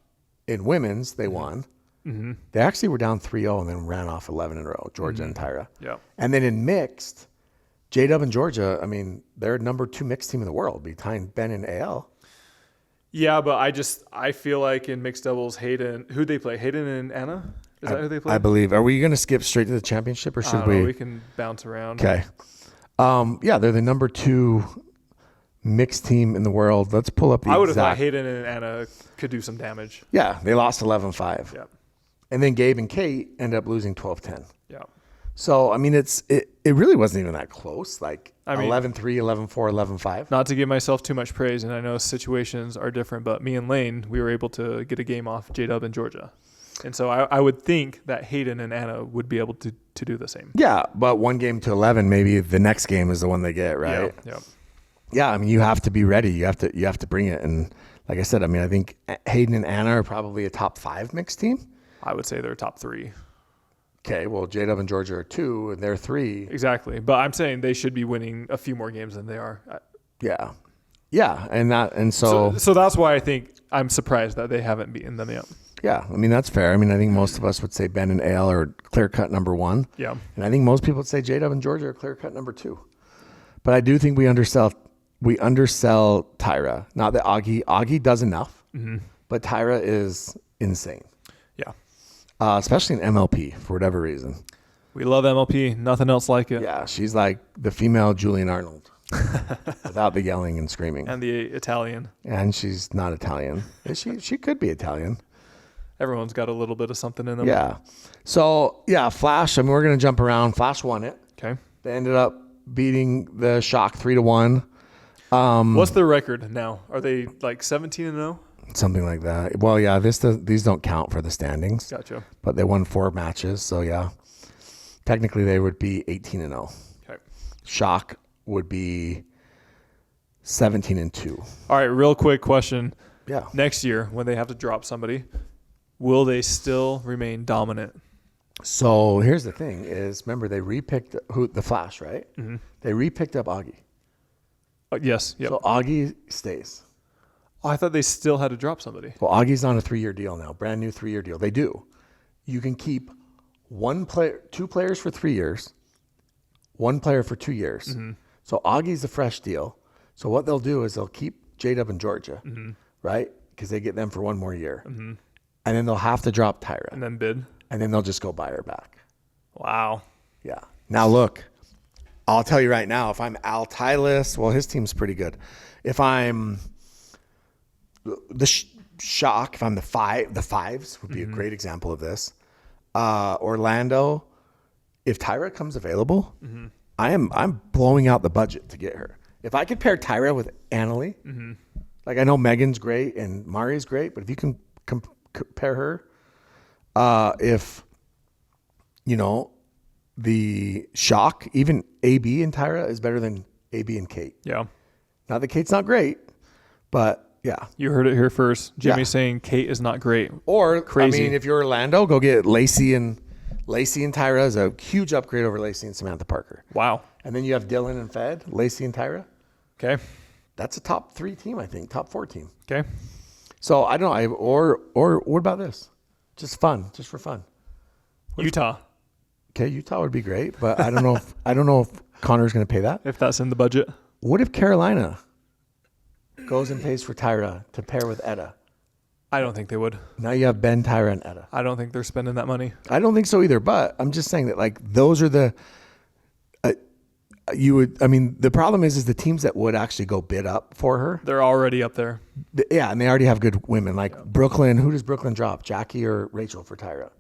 S1: in women's, they won.
S2: Mm-hmm.
S1: They actually were down 3-0 and then ran off 11 in a row, Georgia and Tyra.
S2: Yeah.
S1: And then in mixed, J-Dub and Georgia, I mean, they're number 2 mixed team in the world behind Ben and AL.
S2: Yeah, but I feel like in mixed doubles, who'd they play? Hayden and Anna? Is that who they play?
S1: I believe. Are we going to skip straight to the championship or should we?
S2: We can bounce around.
S1: Okay. Yeah, they're the number 2 mixed team in the world. Let's pull up the
S2: I would have thought Hayden and Anna could do some damage.
S1: Yeah, they lost 11-5.
S2: Yeah.
S1: And then Gabe and Kate end up losing 12-10.
S2: Yeah.
S1: So, I mean, it really wasn't even that close. Like 11-3, 11-4, 11-5.
S2: Not to give myself too much praise, and I know situations are different, but me and Lane, we were able to get a game off J-Dub and Georgia. And so I would think that Hayden and Anna would be able to do the same.
S1: Yeah, but 1 game to 11, maybe the next game is the one they get, right?
S2: Yeah.
S1: Yeah, I mean, you have to be ready. You have to bring it. And like I said, I mean, I think Hayden and Anna are probably a top 5 mixed team.
S2: I would say they're top 3.
S1: Okay, well, J-Dub and Georgia are 2, and they're 3.
S2: Exactly. But I'm saying they should be winning a few more games than they are.
S1: Yeah. Yeah, and so
S2: that's why I think I'm surprised that they haven't beaten them yet.
S1: yeah, I mean, that's fair. I mean, I think most of us would say Ben and AL are clear-cut number 1.
S2: Yeah.
S1: And I think most people would say J-Dub and Georgia are clear-cut number 2. But I do think we undersell Tyra. Not that Augie does enough, but Tyra is insane.
S2: Yeah.
S1: Especially in MLP for whatever reason.
S2: We love MLP. Nothing else like it.
S1: Yeah, she's like the female Julian Arnold without the yelling and screaming.
S2: And the Italian.
S1: And she's not Italian. She could be Italian.
S2: Everyone's got a little bit of something in them.
S1: Yeah. So, yeah, Flash, I mean, we're going to jump around. Flash won it.
S2: Okay.
S1: They ended up beating the Shock 3-1.
S2: What's their record now? Are they like 17-0?
S1: Something like that. Well, yeah, these don't count for the standings.
S2: Gotcha.
S1: But they won 4 matches, so yeah. Technically, they would be 18-0.
S2: Okay.
S1: Shock would be 17-2.
S2: All right, real quick question.
S1: Yeah.
S2: Next year, when they have to drop somebody, will they still remain dominant?
S1: So here's the thing: is remember they repicked the Flash, right?
S2: Mm-hmm.
S1: They repicked up Augie.
S2: Yes. Yep.
S1: So Augie stays.
S2: I thought they still had to drop somebody.
S1: Well, Augie's on a 3-year deal now, brand new 3-year deal. They do. You can keep 2 players for 3 years, 1 player for 2 years.
S2: Mm-hmm.
S1: So Augie's a fresh deal. So what they'll do is they'll keep J-Dub and Georgia, right? Because they get them for 1 more year.
S2: Mm-hmm.
S1: And then they'll have to drop Tyra.
S2: And then bid.
S1: And then they'll just go buy her back.
S2: Wow.
S1: Yeah. Now, look, I'll tell you right now, if I'm Al Tylis, well, his team's pretty good. If I'm the Shock, if I'm the Fives would be a great example of this. Orlando, if Tyra comes available, I'm blowing out the budget to get her. If I could pair Tyra with Annalie, like I know Megan's great and Mari's great, but if you can compare her, if the Shock, even AB and Tyra is better than AB and Kate.
S2: Yeah.
S1: Not that Kate's not great, but yeah.
S2: You heard it here first. Jimmy's saying Kate is not great.
S1: Or
S2: Crazy.
S1: I mean, if you're Orlando, go get Lacey and Tyra is a huge upgrade over Lacey and Samantha Parker.
S2: Wow.
S1: And then you have Dylan and Fed, Lacey and Tyra.
S2: Okay.
S1: That's a top 3 team, I think, top 4 team.
S2: Okay.
S1: So I don't know. Or what about this? Just for fun.
S2: Utah.
S1: Okay, Utah would be great, but I don't know if Connor's going to pay that.
S2: If that's in the budget.
S1: What if Carolina goes and pays for Tyra to pair with Etta?
S2: I don't think they would.
S1: Now you have Ben, Tyra, and Etta.
S2: I don't think they're spending that money.
S1: I don't think so either, but I'm just saying that like those are the the problem is the teams that would actually go bid up for her.
S2: They're already up there.
S1: Yeah, and they already have good women. Like Brooklyn, who does Brooklyn drop? Jackie or Rachel for Tyra?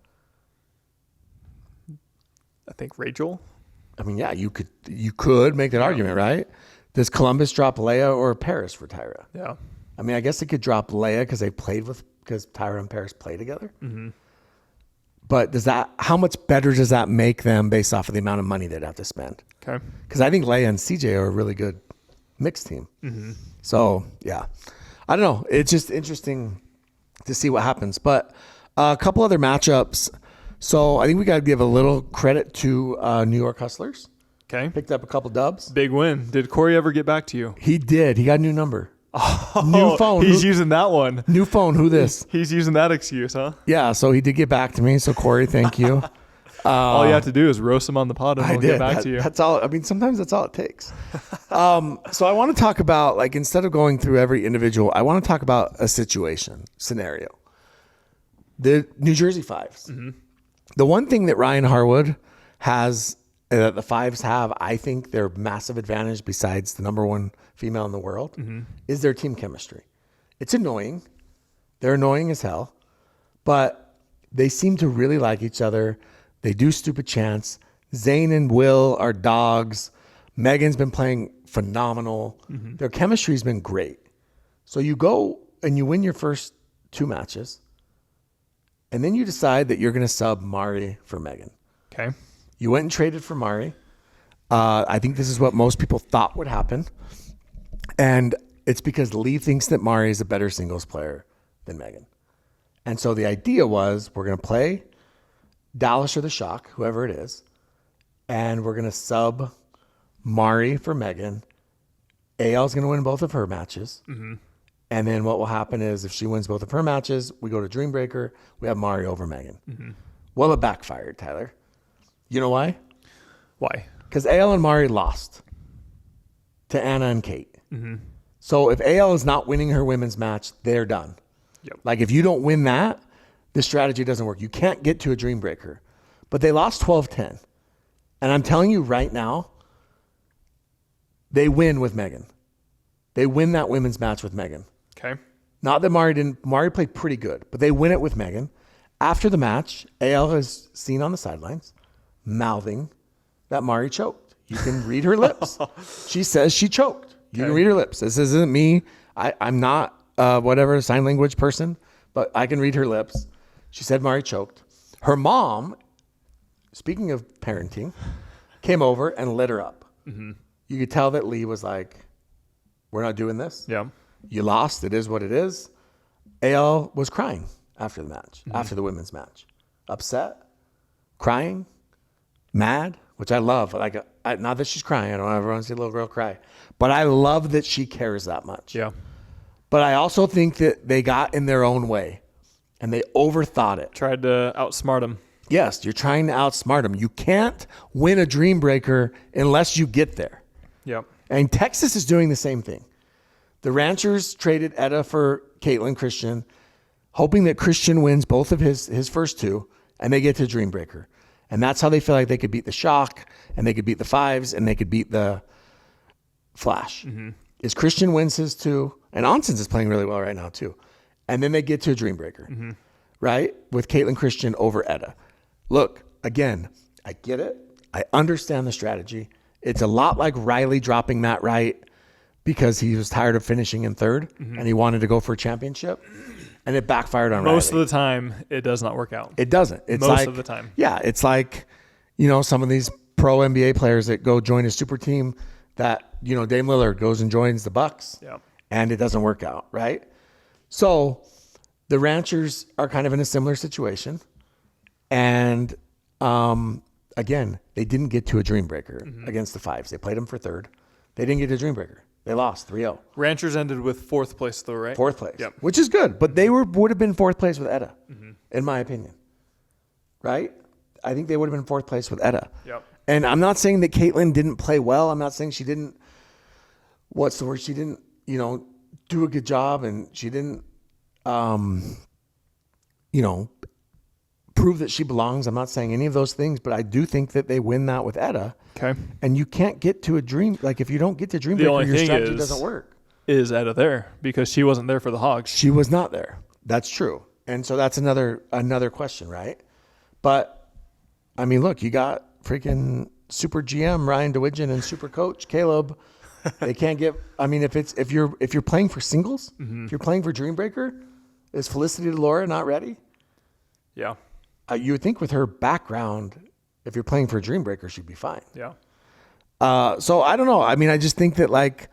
S2: I think Rachel.
S1: I mean, yeah, you could make that argument, right? Does Columbus drop Lea or Paris for Tyra?
S2: Yeah.
S1: I mean, I guess they could drop Lea because Tyra and Paris play together.
S2: Mm-hmm.
S1: But how much better does that make them based off of the amount of money they'd have to spend?
S2: Okay.
S1: Because I think Lea and CJ are a really good mixed team.
S2: Mm-hmm.
S1: So, yeah. I don't know. It's just interesting to see what happens. But a couple other matchups. So, I think we got to give a little credit to New York Hustlers.
S2: Okay.
S1: Picked up a couple dubs.
S2: Big win. Did Corey ever get back to you?
S1: He did. He got a new number.
S2: Oh,
S1: new phone.
S2: He's using that one.
S1: New phone. Who this?
S2: He's using that excuse, huh?
S1: Yeah. So he did get back to me. So Corey, thank you.
S2: All you have to do is roast him on the pod and he'll get back to you.
S1: That's all. I mean, sometimes that's all it takes. So I want to talk about, like, instead of going through every individual, I want to talk about a scenario. The New Jersey Fives. Mm-hmm. The one thing that Ryan Harwood has that the Fives have, I think their massive advantage besides the number one female in the world, is their team chemistry. It's annoying. They're annoying as hell, but they seem to really like each other. They do stupid chants. Zane and Will are dogs. Megan's been playing phenomenal. Mm-hmm. Their chemistry's been great. So you go and you win your first 2 matches, and then you decide that you're going to sub Mari for Megan.
S2: Okay.
S1: You went and traded for Mari. I think this is what most people thought would happen. And it's because Lee thinks that Mari is a better singles player than Megan. And so the idea was, we're going to play Dallas or the Shock, whoever it is, and we're going to sub Mari for Megan. AL's going to win both of her matches. Mm-hmm. And then what will happen is, if she wins both of her matches, we go to Dreambreaker. We have Mari over Megan. Mm-hmm. Well, it backfired, Tyler. You know why?
S2: Why?
S1: Because AL and Mari lost to Anna and Kate. Mm-hmm. So if AL is not winning her women's match, they're done.
S2: Yep.
S1: Like, if you don't win that, the strategy doesn't work. You can't get to a Dreambreaker. But they lost 12-10. And I'm telling you right now, they win with Megan. They win that women's match with Megan.
S2: Okay.
S1: Not that Mari didn't. Mari played pretty good, but they win it with Megan. After the match, AL is seen on the sidelines mouthing that Mari choked. You can read her lips. She says she choked. You can read her lips. This isn't me. I'm not whatever sign language person, but I can read her lips. She said Mari choked. Her mom, speaking of parenting, came over and lit her up. Mm-hmm. You could tell that Lee was like, we're not doing this.
S2: Yeah.
S1: You lost. It is what it is. AL was crying after the match, after the women's match. Upset, crying, mad, which I love. Like, not that she's crying. I don't ever want to see a little girl cry. But I love that she cares that much.
S2: Yeah.
S1: But I also think that they got in their own way and they overthought it.
S2: Tried to outsmart him.
S1: Yes, you're trying to outsmart them. You can't win a Dreambreaker unless you get there.
S2: Yep.
S1: And Texas is doing the same thing. The Ranchers traded Etta for Caitlin Christian, hoping that Christian wins both of his first 2, and they get to Dreambreaker. And that's how they feel like they could beat the Shock, and they could beat the Fives, and they could beat the Flash. Mm-hmm. Is Christian wins his 2, and Onsens is playing really well right now too. And then they get to a Dreambreaker, right? With Caitlin Christian over Etta. Look, again, I get it. I understand the strategy. It's a lot like Riley dropping Matt Wright because he was tired of finishing in 3rd and he wanted to go for a championship, and it backfired on Riley.
S2: Most of the time, it does not work out.
S1: It doesn't. It's
S2: most
S1: like,
S2: of the time.
S1: Yeah, it's like, some of these pro NBA players that go join a super team that, Dame Lillard goes and joins the Bucks, and it doesn't work out, right? So the Ranchers are kind of in a similar situation, and again, they didn't get to a Dreambreaker against the Fives. They played them for 3rd. They didn't get to a Dreambreaker. They lost 3-0.
S2: Ranchers ended with 4th place, though, right?
S1: 4th place,
S2: yep.
S1: Which is good. But they would have been 4th place with Etta, in my opinion. Right? I think they would have been 4th place with Etta.
S2: Yep.
S1: And I'm not saying that Caitlin didn't play well. I'm not saying she didn't, what's the word? She didn't, do a good job, and she didn't, prove that she belongs. I'm not saying any of those things, but I do think that they win that with Etta.
S2: Okay.
S1: And you can't get to a dream. Like, if you don't get to Dreambreaker, your strategy doesn't work.
S2: Is Etta there? Because she wasn't there for the Hogs.
S1: She was not there. That's true. And so that's another question, right? But, I mean, look, you got freaking super GM Ryan DeWidgeon and super coach Caleb They can't get. I mean, if you're playing for singles, if you're playing for Dreambreaker, is Felicity Laura not ready?
S2: Yeah.
S1: You would think with her background, if you're playing for Dreambreaker, she'd be fine.
S2: Yeah.
S1: So I don't know. I mean, I just think that like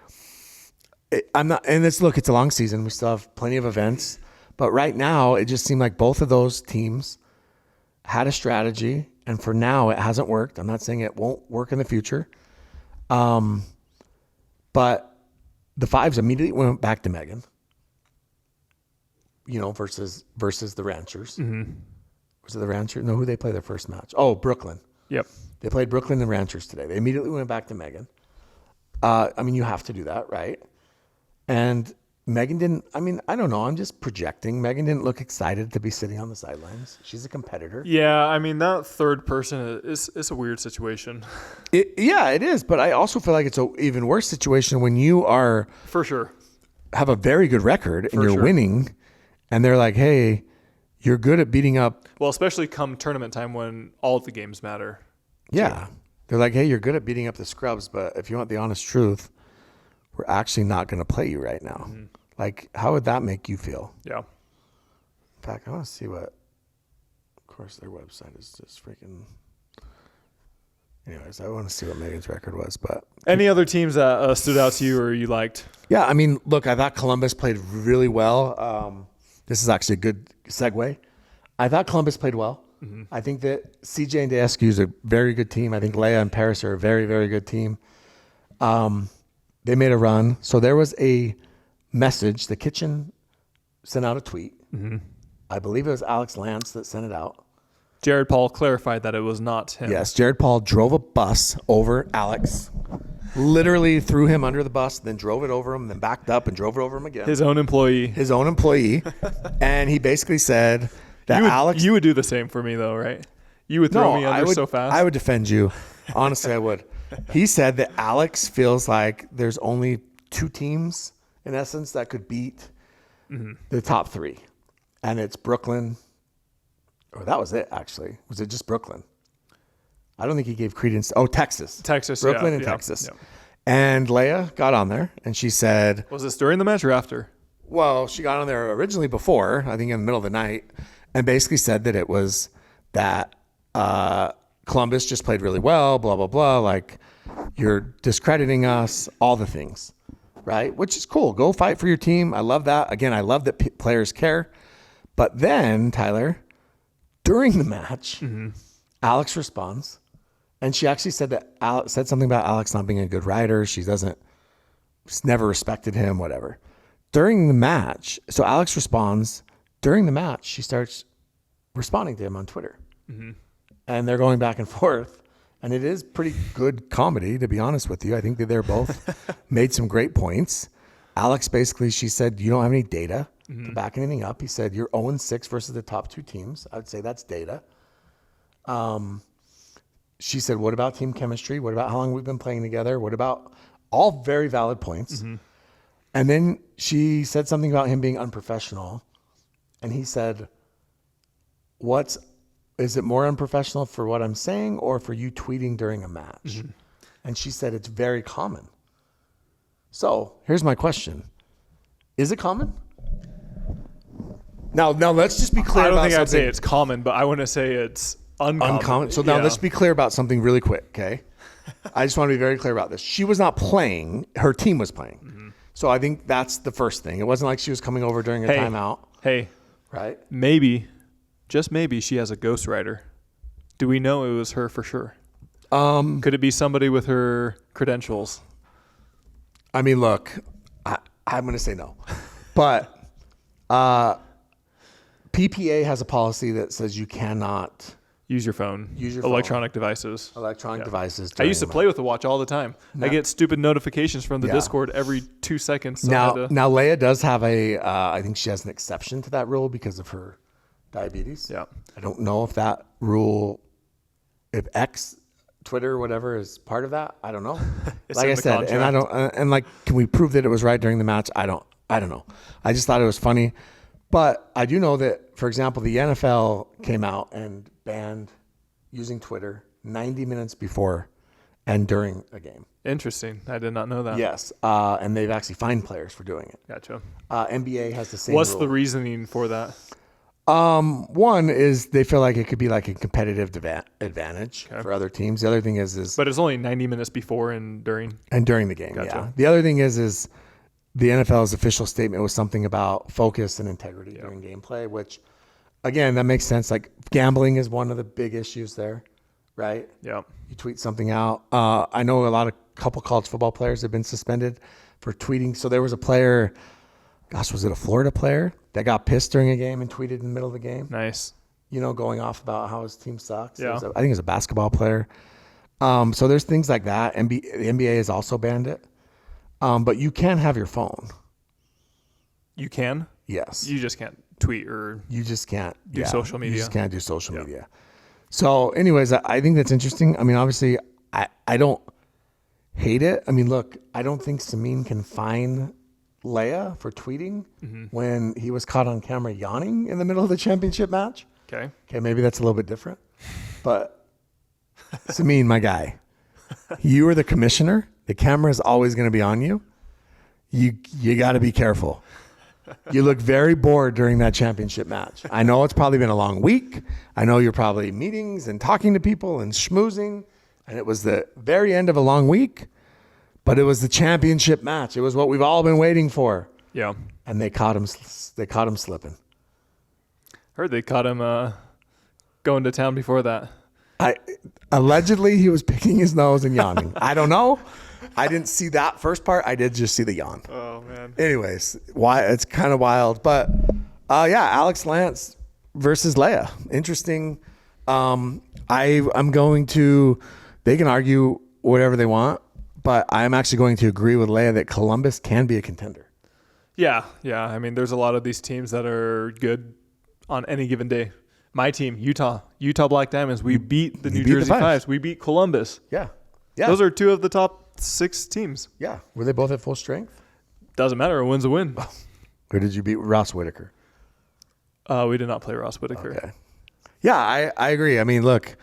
S1: I'm not. And it's a long season. We still have plenty of events, but right now it just seemed like both of those teams had a strategy, and for now it hasn't worked. I'm not saying it won't work in the future. But the fives immediately went back to Megan, versus the Ranchers. Mm-hmm. Was it the Ranchers? No, who they play their first match? Oh, Brooklyn.
S2: Yep.
S1: They played Brooklyn and Ranchers today. They immediately went back to Megan. I mean, you have to do that, right? And Megan didn't, I don't know. I'm just projecting. Megan didn't look excited to be sitting on the sidelines. She's a competitor.
S2: Yeah, I mean, that third person is a weird situation.
S1: It is. But I also feel like it's an even worse situation when you are...
S2: For sure.
S1: Have a very good record and you're winning. And they're like, hey, you're good at beating up...
S2: Well, especially come tournament time when all of the games matter.
S1: Yeah. They're like, hey, you're good at beating up the scrubs, but if you want the honest truth, we're actually not going to play you right now. Mm-hmm. Like, how would that make you feel?
S2: Yeah.
S1: In fact, I want to see what... Of course, their website is just freaking... Anyways, I want to see what Megan's record was, but...
S2: Any other teams that stood out to you or you liked?
S1: Yeah, I mean, look, I thought Columbus played really well. This is actually a good segue. I thought Columbus played well. Mm-hmm. I think that CJ and Daskew is a very good team. I think Lea and Paris are a very, very good team. They made a run. So there was a message. The kitchen sent out a tweet. Mm-hmm. I believe it was Alex Lance that sent it out.
S2: Jared Paul clarified that it was not him.
S1: Yes, Jared Paul drove a bus over Alex, literally threw him under the bus, then drove it over him, then backed up and drove it over him again.
S2: His own employee.
S1: And he basically said that Alex...
S2: You would do the same for me, though, right? You would throw me under so fast?
S1: I would defend you. Honestly, I would. He said that Alex feels like there's only two teams, in essence, that could beat the top three. And it's Brooklyn... Or that was it, actually. Was it just Brooklyn? I don't think he gave credence. Oh, Texas. Brooklyn and Texas. Yeah. And Lea got on there, and she said...
S2: Was this during the match or after?
S1: Well, she got on there originally before, I think in the middle of the night, and basically said that it was that Columbus just played really well, blah, blah, blah. Like, you're discrediting us, all the things, right? Which is cool. Go fight for your team. I love that. Again, I love that players care. But then, Tyler... During the match, Alex responds, and she actually said that said something about Alex not being a good rider. She's never respected him, whatever. During the match, so Alex responds. During the match, she starts responding to him on Twitter, and they're going back and forth. And it is pretty good comedy, to be honest with you. I think that they're both made some great points. Alex basically, she said, you don't have any data to back anything up. He said, you're 0-6 versus the top two teams. I would say that's data. She said, what about team chemistry? What about how long we've been playing together? What about all very valid points? And then she said something about him being unprofessional. And he said, is it more unprofessional for what I'm saying or for you tweeting during a match? And she said, it's very common. So here's my question. Is it common? Now let's just be clear.
S2: I don't think I'd say it's common, but I want to say it's uncommon.
S1: So now let's be clear about something really quick, okay? I just want to be very clear about this. She was not playing. Her team was playing. So I think that's the first thing. It wasn't like she was coming over during a timeout.
S2: Hey.
S1: Right?
S2: Maybe, just maybe, she has a ghostwriter. Do we know it was her for sure? Could it be somebody with her credentials?
S1: I mean, look, I'm going to say no. But PPA has a policy that says you cannot
S2: use your phone. Electronic devices.
S1: Devices.
S2: I used to play with the watch all the time. I get stupid notifications from the Discord every 2 seconds. So
S1: now Lea does have I think she has an exception to that rule because of her diabetes.
S2: Yeah.
S1: I don't know if that rule, if X, Twitter, whatever, is part of that. I don't know. Like I said, and I don't. And like, can we prove that it was right during the match? I don't know. I just thought it was funny, but I do know that, for example, the NFL came out and banned using Twitter 90 minutes before and during a game.
S2: Interesting. I did not know that.
S1: Yes. And they've actually fined players for doing it.
S2: Gotcha.
S1: NBA has the same
S2: What's
S1: rule.
S2: the reasoning for that?
S1: One is they feel like it could be like a competitive advantage for other teams. The other thing is
S2: But it's only 90 minutes before and during.
S1: and during the game.
S2: Gotcha.
S1: Yeah. The other thing is the NFL's official statement was something about focus and integrity during gameplay, which again, that makes sense. Like gambling is one of the big issues there, right?
S2: Yeah.
S1: You tweet something out. I know couple college football players have been suspended for tweeting. So there was a player, was it a Florida player that got pissed during a game and tweeted in the middle of the game?
S2: Nice.
S1: Going off about how his team sucks.
S2: Yeah.
S1: I think it was a basketball player. So there's things like that. The NBA has also banned it. But you can have your phone.
S2: You can?
S1: Yes.
S2: You just can't tweet or
S1: You just can't
S2: do social media.
S1: You just can't do social media. So anyways, I think that's interesting. I mean, obviously, I don't hate it. I mean, look, I don't think Samin can fine Lea for tweeting when he was caught on camera yawning in the middle of the championship match.
S2: Okay.
S1: Okay, maybe that's a little bit different. But Samin, my guy, you are the commissioner. The camera is always going to be on you. You got to be careful. You look very bored during that championship match. I know it's probably been a long week. I know you're probably meetings and talking to people and schmoozing. And it was the very end of a long week, but it was the championship match. It was what we've all been waiting for.
S2: Yeah.
S1: And they caught him slipping.
S2: Heard they caught him going to town before that.
S1: Allegedly, he was picking his nose and yawning. I don't know. I didn't see that first part. I did just see the yawn.
S2: Oh, man.
S1: Anyways, it's kind of wild. But, Alex Lance versus Lea. Interesting. I'm going to... They can argue whatever they want, but I'm actually going to agree with Lea that Columbus can be a contender.
S2: Yeah. I mean, there's a lot of these teams that are good on any given day. My team, Utah Black Diamonds, we beat the New Jersey Fives. We beat Columbus.
S1: Yeah.
S2: Those are two of the top 6 teams.
S1: Yeah. Were they both at full strength?
S2: Doesn't matter. A win's a win.
S1: Or did you beat Ross Whitaker?
S2: We did not play Ross Whitaker.
S1: Okay. Yeah, I agree. I mean, look,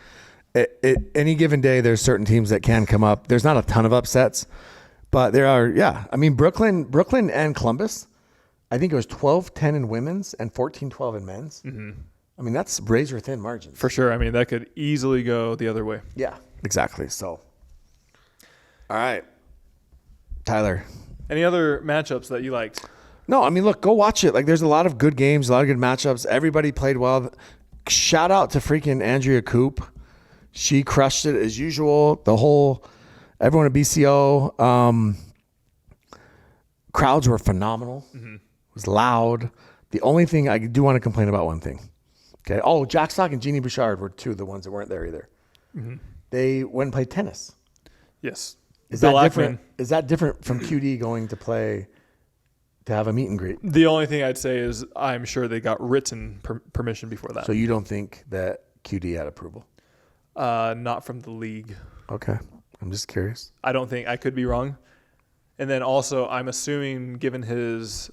S1: any given day, there's certain teams that can come up. There's not a ton of upsets, but there are. Yeah, I mean, Brooklyn and Columbus. I think it was 12-10 in women's and 14-12 in men's. Mm-hmm. I mean, that's razor thin margins
S2: for sure. I mean, that could easily go the other way.
S1: Yeah, exactly. So, all right, Tyler.
S2: Any other matchups that you liked?
S1: No, I mean, look, go watch it. Like, there's a lot of good games, a lot of good matchups. Everybody played well. Shout out to freaking Andrea Coop. She crushed it as usual. Everyone at BCO, crowds were phenomenal. Mm-hmm. It was loud. The only thing I do want to complain about one thing. Okay. Oh, Jack Stock and Jeannie Bouchard were two of the ones that weren't there either. Mm-hmm. They went and played tennis.
S2: Yes.
S1: Is that different? Is that different from QD going to have a meet and greet?
S2: The only thing I'd say is I'm sure they got written permission before that.
S1: So you don't think that QD had approval?
S2: Not from the league.
S1: Okay. I'm just curious.
S2: I don't think. I could be wrong. And then also, I'm assuming, given his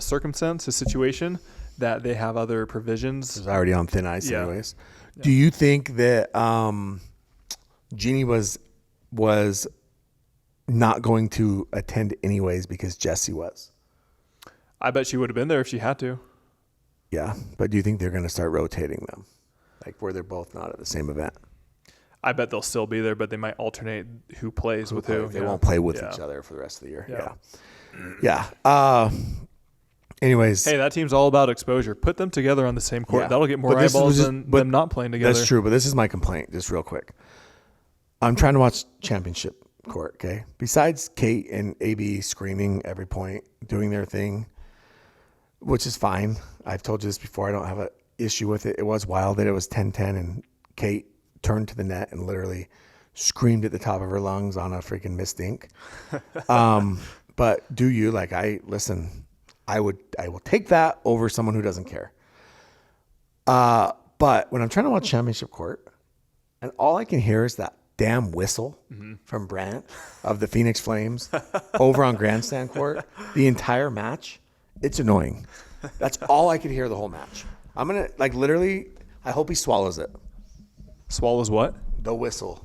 S2: circumstance, his situation, that they have other provisions.
S1: He's already on thin ice anyways. Yeah. Do you think that Jeannie was not going to attend anyways because Jessie was?
S2: I bet she would have been there if she had to.
S1: Yeah, but do you think they're going to start rotating them? Like where they're both not at the same event?
S2: I bet they'll still be there, but they might alternate who plays with who.
S1: They won't play with each other for the rest of the year. Yeah. Anyways.
S2: Hey, that team's all about exposure. Put them together on the same court.
S1: Yeah.
S2: That'll get more eyeballs than them not playing together.
S1: That's true, but this is my complaint, just real quick. I'm trying to watch championship court, okay? Besides Kate and AB screaming every point, doing their thing, which is fine. I've told you this before. I don't have an issue with it. It was wild that it was 10-10 and Kate turned to the net and literally screamed at the top of her lungs on a freaking missed dink. But do you, I will take that over someone who doesn't care. But when I'm trying to watch championship court and all I can hear is that damn whistle from Brant of the Phoenix Flames over on grandstand court, the entire match, it's annoying. That's all I could hear the whole match. I'm going to literally, I hope he swallows it.
S2: Swallows what?
S1: The whistle.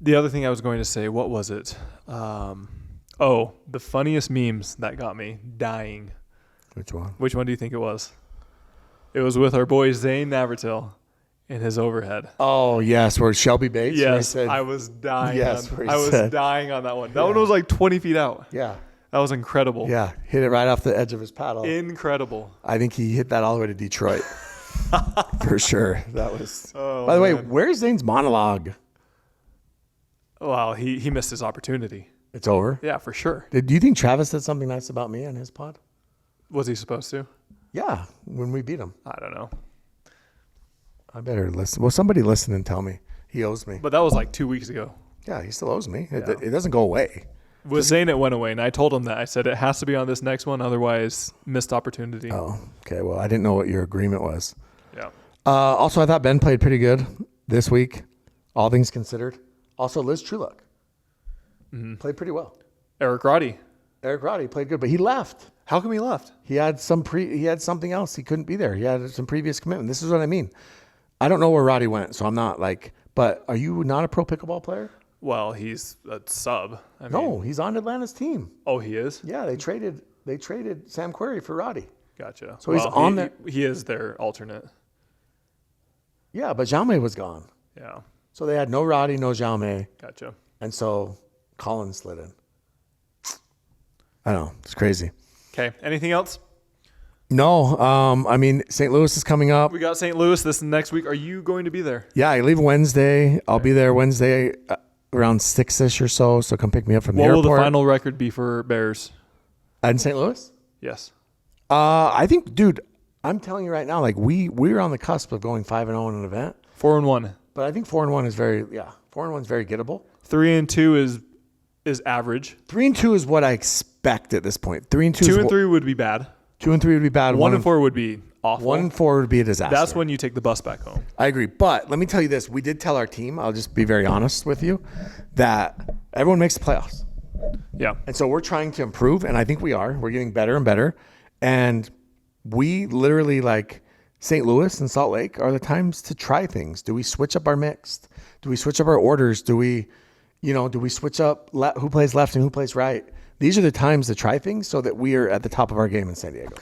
S2: The other thing I was going to say, what was it? The funniest memes that got me dying.
S1: Which one?
S2: Which one do you think it was? It was with our boy Zane Navratil in his overhead.
S1: Oh, yes, where Shelby Bates.
S2: Yes,
S1: said,
S2: I was dying.
S1: Yes,
S2: I was dying on that one. That one was like 20 feet out.
S1: Yeah.
S2: That was incredible.
S1: Yeah, hit it right off the edge of his paddle.
S2: Incredible.
S1: I think he hit that all the way to Detroit. For sure. That was.
S2: Oh,
S1: by the way,
S2: man.
S1: where's Zane's monologue?
S2: Well, he missed his opportunity.
S1: It's over?
S2: Yeah, for sure.
S1: Do you think Travis said something nice about me on his pod?
S2: Was he supposed to?
S1: Yeah, when we beat him.
S2: I don't know.
S1: I better listen. Well, somebody listen and tell me. He owes me.
S2: But that was like 2 weeks ago.
S1: Yeah, he still owes me.
S2: Yeah.
S1: It doesn't go away.
S2: With Zane, it went away, and I told him that. I said it has to be on this next one, otherwise missed opportunity.
S1: Oh, okay. Well, I didn't know what your agreement was.
S2: Yeah.
S1: Also, I thought Ben played pretty good this week, all things considered. Also, Liz Trueluck played pretty well.
S2: Eric Roddy.
S1: Eric Roddy played good, but he left.
S2: How come he left?
S1: He had something else. He couldn't be there. He had some previous commitment. This is what I mean. I don't know where Roddy went, so I'm not like. But are you not a pro pickleball player?
S2: Well, he's a sub.
S1: No, he's on Atlanta's team.
S2: Oh, he is?
S1: Yeah, they traded Sam Querrey for Roddy.
S2: Gotcha.
S1: So he's on there.
S2: He is their alternate.
S1: Yeah, but Jaume was gone.
S2: Yeah.
S1: So they had no Roddy, no Jaume.
S2: Gotcha.
S1: And so Colin slid in. I know. It's crazy.
S2: Okay. Anything else?
S1: No. I mean, St. Louis is coming up.
S2: We got St. Louis this next week. Are you going to be there?
S1: Yeah, I leave Wednesday. I'll be there Wednesday around 6-ish or so. So come pick me up from the
S2: What
S1: airport.
S2: will the final record be for Bears?
S1: In St. Louis?
S2: Yes.
S1: I think, dude, I'm telling you right now, like we're on the cusp of going 5-0 in an event.
S2: 4-1.
S1: But I think 4-1 is 4-1 is very gettable.
S2: 3-2 is average.
S1: 3-2 is what I expect at this point. 3-2.
S2: 2-3 would be bad.
S1: 2-3 would be bad.
S2: 1-4 would be awful.
S1: 1-4 would be a disaster.
S2: That's when you take the bus back home.
S1: I agree. But let me tell you this. We did tell our team, I'll just be very honest with you, that everyone makes the playoffs.
S2: Yeah.
S1: And so we're trying to improve, and I think we are. We're getting better and better. And we literally, like St. Louis and Salt Lake are the times to try things. Do we switch up our mixed? Do we switch up our orders? Do we switch up who plays left and who plays right? These are the times to try things so that we are at the top of our game in San Diego.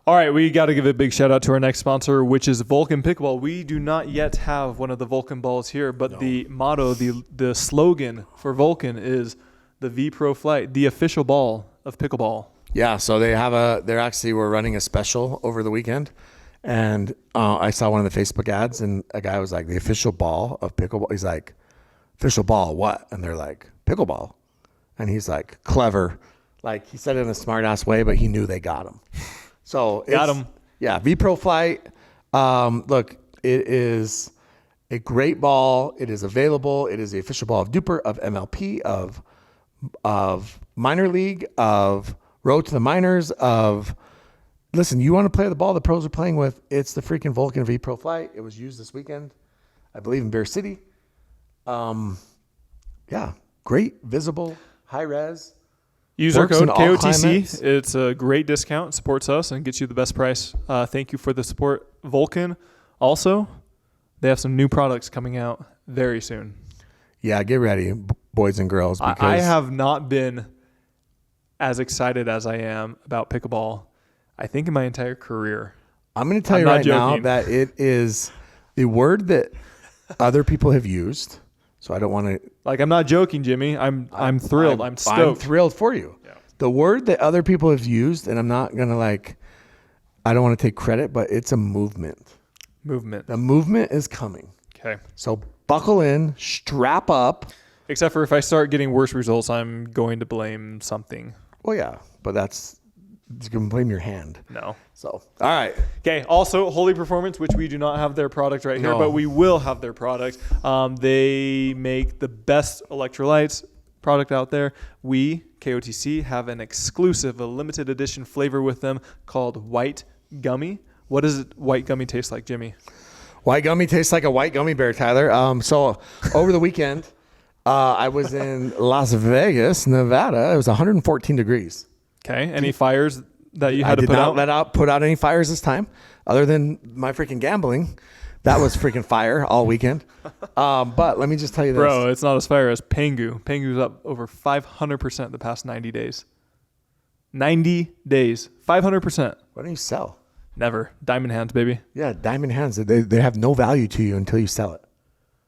S2: All right, we got to give a big shout out to our next sponsor, which is Vulcan Pickleball. We do not yet have one of the Vulcan balls here, but the motto, the slogan for Vulcan is the V Pro Flight, the official ball of pickleball.
S1: Yeah, so we're running a special over the weekend, and I saw one of the Facebook ads, and a guy was like, the official ball of pickleball. He's like, official ball, what? And they're like, pickleball. And he's like, clever. Like, he said it in a smart ass way, but he knew they got him. So
S2: got him.
S1: Yeah, V Pro Flight. Look, it is a great ball. It is available. It is the official ball of Duper, of MLP, of Minor League, of Road to the Minors, listen, you want to play the ball the pros are playing with, it's the freaking Vulcan V Pro Flight. It was used this weekend, I believe, in Bear City. Yeah, great, visible, high res.
S2: Use our
S1: Works
S2: code
S1: in all
S2: KOTC.
S1: climates.
S2: It's a great discount, supports us, and gets you the best price. Thank you for the support, Vulcan. Also, they have some new products coming out very soon.
S1: Yeah, get ready, boys and girls. Because
S2: I have not been as excited as I am about pickleball, I think, in my entire career.
S1: I'm going to tell you right now that it is the word that other people have used. So I don't want to.
S2: Like, I'm not joking, Jimmy. I'm thrilled. I'm stoked.
S1: I'm thrilled for you.
S2: Yeah.
S1: The word that other people have used, and I'm not going to I don't want to take credit, but it's a movement.
S2: Movement.
S1: The movement is coming.
S2: Okay.
S1: So buckle in, strap up.
S2: Except for if I start getting worse results, I'm going to blame something.
S1: Well, yeah, but you can blame your hand.
S2: No.
S1: So, all right.
S2: Okay. Also, Holey Performance, which we do not have their product right here, but we will have their product. They make the best electrolytes product out there. We, KOTC, have an exclusive, a limited edition flavor with them called White Gummy. What does White Gummy taste like, Jimmy?
S1: White Gummy tastes like a white gummy bear, Tyler. So over the weekend, I was in Las Vegas, Nevada. It was 114 degrees.
S2: Okay. Any fires that you had to put out?
S1: I did not put out any fires this time, other than my freaking gambling. That was freaking fire all weekend. But let me just tell you this.
S2: Bro, it's not as fire as Pangu. Pangu's up over 500% the past 90 days. 90 days. 500%.
S1: Why don't you sell?
S2: Never. Diamond hands, baby.
S1: Yeah, diamond hands. They have no value to you until you sell it.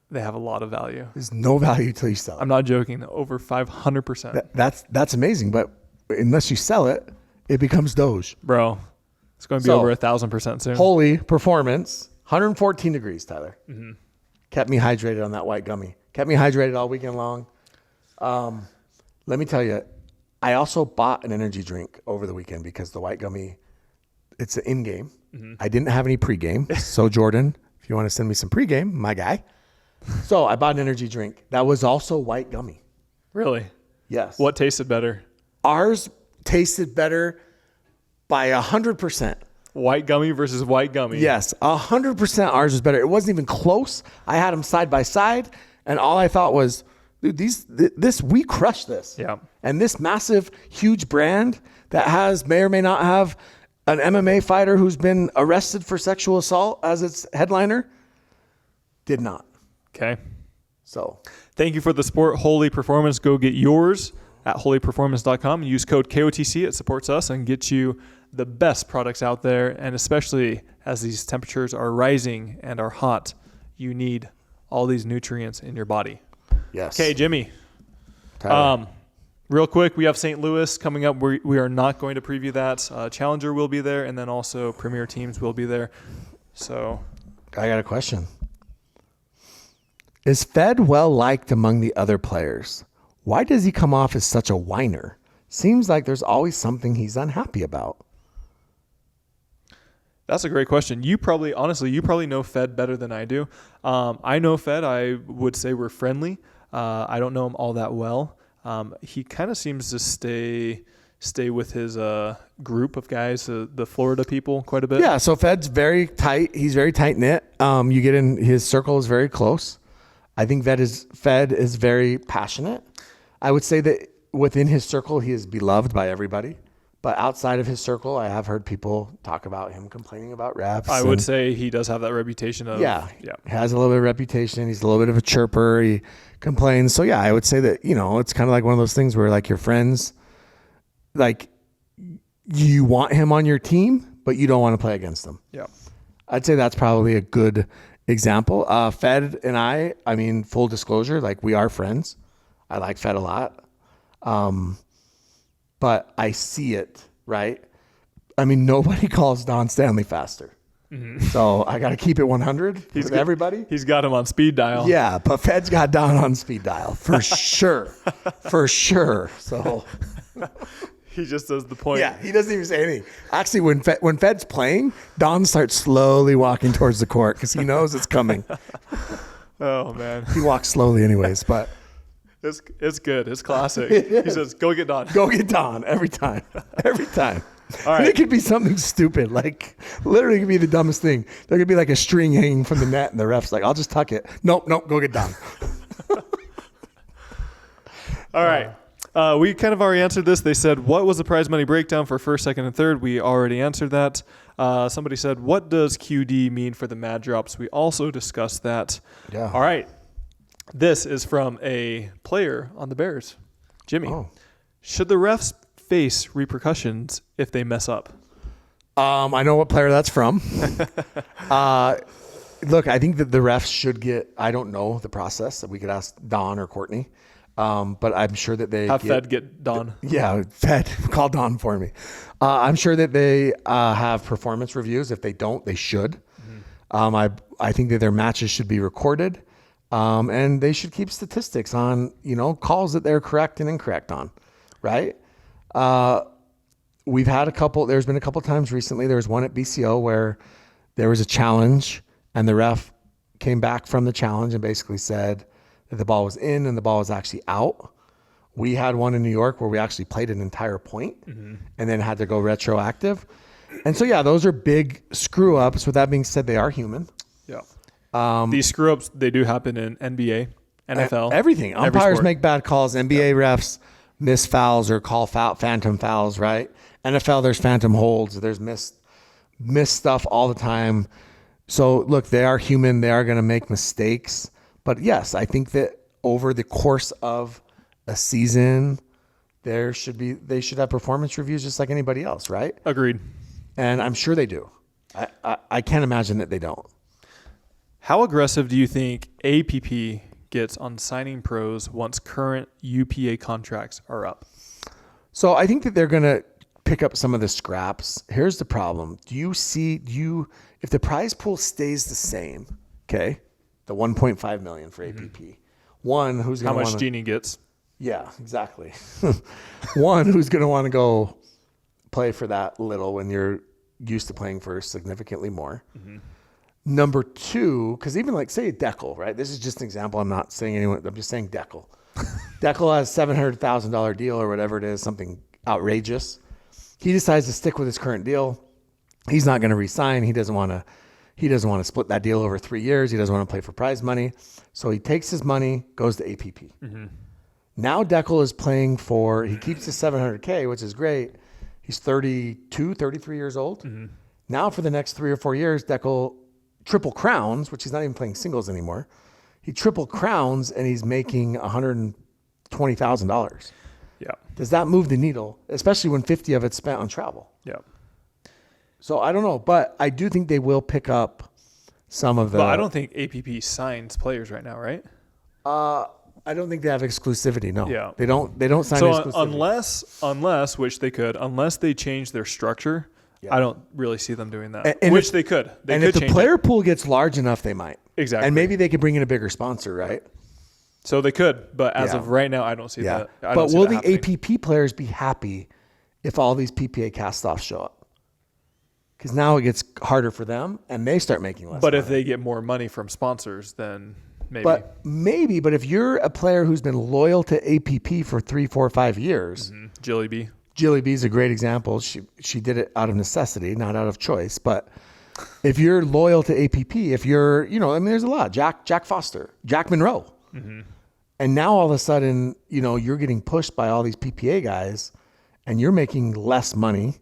S2: They have a lot of value.
S1: There's no value till you sell it.
S2: I'm not joking. Over 500%.
S1: That's amazing. But unless you sell it, it becomes Doge.
S2: Bro, it's going to be over 1,000% soon.
S1: Holey Performance, 114 degrees, Tyler. Mm-hmm. Kept me hydrated on that white gummy. Kept me hydrated all weekend long. Let me tell you, I also bought an energy drink over the weekend because the white gummy, it's an in-game. Mm-hmm. I didn't have any pregame. So Jordan, if you want to send me some pregame, my guy. So I bought an energy drink that was also white gummy.
S2: Really?
S1: Yes.
S2: What tasted better?
S1: Ours tasted better by 100%.
S2: White gummy versus white gummy.
S1: Yes, 100% ours was better. It wasn't even close. I had them side by side, and all I thought was, dude, we crushed this.
S2: Yeah.
S1: And this massive, huge brand that may or may not have an MMA fighter who's been arrested for sexual assault as its headliner, did not.
S2: Okay.
S1: So
S2: thank you for the support, Holey Performance. Go get yours at holeyperformance.com and use code KOTC. It supports us and gets you the best products out there. And especially as these temperatures are rising and are hot, you need all these nutrients in your body.
S1: Yes.
S2: Okay, Jimmy.
S1: Tyler.
S2: Real quick, we have St. Louis coming up. We are not going to preview that. Challenger will be there, and then also Premier Teams will be there. So
S1: I got a question. Is Fed well liked among the other players? Why does he come off as such a whiner? Seems like there's always something he's unhappy about.
S2: That's a great question. You probably know Fed better than I do. I know Fed. I would say we're friendly. I don't know him all that well. He kind of seems to stay with his group of guys, the Florida people, quite a bit.
S1: Yeah, so Fed's very tight. He's very tight-knit. You get in, his circle is very close. I think Fed is very passionate. I would say that within his circle, he is beloved by everybody. But outside of his circle, I have heard people talk about him complaining about refs.
S2: I would say he does have that reputation of...
S1: Yeah. Has a little bit of reputation. He's a little bit of a chirper. He complains. So, yeah, I would say that, it's kind of like one of those things where, like, your friends, like, you want him on your team, but you don't want to play against them.
S2: Yeah.
S1: I'd say that's probably a good example. Fed and I mean, full disclosure, like, we are friends. I like Fed a lot. But I see it, right? I mean, nobody calls Don Stanley faster. Mm-hmm. So I got to keep it 100 with everybody.
S2: He's got him on speed dial.
S1: Yeah, but Fed's got Don on speed dial for sure. For sure. So
S2: he just does the point.
S1: Yeah, he doesn't even say anything. Actually, when Fed's playing, Don starts slowly walking towards the court because he knows it's coming.
S2: Oh, man.
S1: He walks slowly anyways, but...
S2: It's good. It's classic. He says, go get Don.
S1: Go get Don every time. Every time.
S2: All right.
S1: And it could be something stupid. Like, literally, it could be the dumbest thing. There could be like a string hanging from the net, and the ref's like, I'll just tuck it. Nope, go get Don.
S2: All right. We kind of already answered this. They said, what was the prize money breakdown for first, second, and third? We already answered that. Somebody said, what does QD mean for the mad drops? We also discussed that.
S1: Yeah.
S2: All right. This is from a player on the Bears, Jimmy.
S1: Oh.
S2: Should the refs face repercussions if they mess up?
S1: I know what player that's from. Look, I think that the refs should get, I don't know the process. We could ask Don or Courtney. But I'm sure that they
S2: Fed get Don.
S1: Yeah, Fed, call Don for me. I'm sure that they have performance reviews. If they don't, they should. Mm-hmm. I think that their matches should be recorded. And they should keep statistics on, calls that they're correct and incorrect on, right? There's been a couple times recently. There was one at BCO where there was a challenge and the ref came back from the challenge and basically said that the ball was in and the ball was actually out. We had one in New York where we actually played an entire point and then had to go retroactive. And so, yeah, those are big screw ups. With that being said, they are human. Yeah.
S2: These screw ups, they do happen in NBA, NFL.
S1: Everything. Umpires make bad calls. NBA refs miss fouls or call phantom fouls, right? NFL, there's phantom holds. There's missed stuff all the time. So look, they are human. They are going to make mistakes. But yes, I think that over the course of a season, they should have performance reviews just like anybody else, right?
S2: Agreed.
S1: And I'm sure they do. I can't imagine that they don't.
S2: How aggressive do you think APP gets on signing pros once current UPA contracts are up?
S1: So I think that they're going to pick up some of the scraps. Here's the problem. If the prize pool stays the same, okay, the 1.5 million for APP, one, who's going to
S2: How much Genie gets?
S1: Yeah, exactly. One, who's going to want to go play for that little when you're used to playing for significantly more. Mm-hmm. Number two, because even like say Deckel, right? This is just an example. I'm not saying anyone. I'm just saying Deckel. Deckel has $700,000 deal or whatever it is, something outrageous. He decides to stick with his current deal. He's not going to resign. He doesn't want to split that deal over 3 years. He doesn't want to play for prize money. So he takes his money, goes to APP. Mm-hmm. Now Deckel is playing he keeps his $700K, which is great. He's 32, 33 years old. Mm-hmm. Now for the next 3 or 4 years, Deckel triple crowns, which he's not even playing singles anymore. He triple crowns and he's making $120,000.
S2: Yeah.
S1: Does that move the needle, especially when 50 of it's spent on travel?
S2: Yeah.
S1: So I don't know, but I do think they will pick up some of the.
S2: But I don't think APP signs players right now, right?
S1: I don't think they have exclusivity. No.
S2: Yeah.
S1: They don't sign
S2: so
S1: exclusivity.
S2: unless which they could, unless they change their structure. Yeah. I don't really see them doing that.
S1: And
S2: which they could.
S1: And if the player pool gets large enough, they might.
S2: Exactly.
S1: And maybe they could bring in a bigger sponsor, right?
S2: So they could, but as of right now, I don't see that.
S1: But will the APP players be happy if all these PPA cast-offs show up? Because now it gets harder for them, and they start making less.
S2: But
S1: money.
S2: if they get more money from sponsors, then maybe.
S1: But if you're a player who's been loyal to APP for 3, 4, 5 years, Jilly B's a great example. She did it out of necessity, not out of choice. But if you're loyal to APP, if you're, there's a lot. Jack Foster, Jack Monroe. Mm-hmm. And now all of a sudden, you're getting pushed by all these PPA guys and you're making less money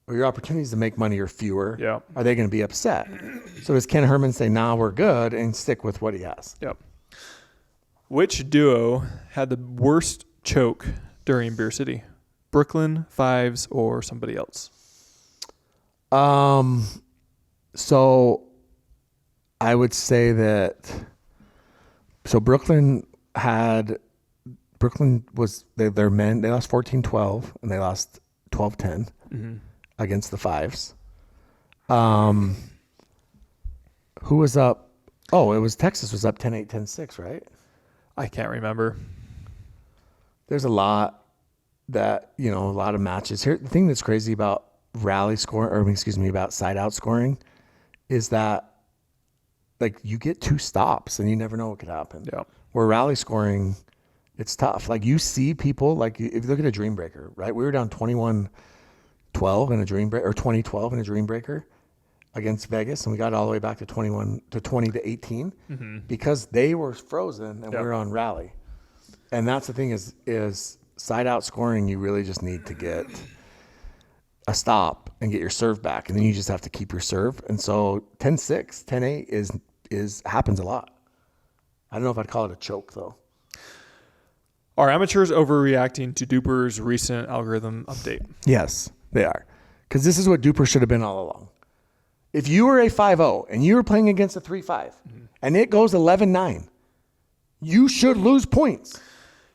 S1: or your opportunities to make money are fewer.
S2: Yeah.
S1: Are they going to be upset? So does Ken Herman say, nah, we're good and stick with what he has?
S2: Yep. Which duo had the worst choke during Beer City? Brooklyn, Fives, or somebody else?
S1: So I would say that. So Brooklyn was their men. They lost 14-12 and they lost 12-10 against the Fives. Who was up? Oh, it was Texas was up 10-8, 10-6, right?
S2: I can't remember.
S1: There's a lot that, a lot of matches here. The thing that's crazy about about side out scoring is that like you get 2 stops and you never know what could happen.
S2: Yeah.
S1: Where rally scoring, it's tough. Like you see people, like if you look at a dream breaker, right? We were down 21-12 in a dream breaker, or 20-12 in a dream breaker against Vegas, and we got all the way back to 20-18 because they were frozen and we were on rally. And that's the thing is side out scoring, you really just need to get a stop and get your serve back, and then you just have to keep your serve. And so 10-6, 10-8 happens a lot. I don't know if I'd call it a choke though.
S2: Are amateurs overreacting to Duper's recent algorithm update?
S1: Yes, they are. Because this is what Duper should have been all along. If you were a 5-0 and you were playing against a 3-5 and it goes 11-9, you should lose points.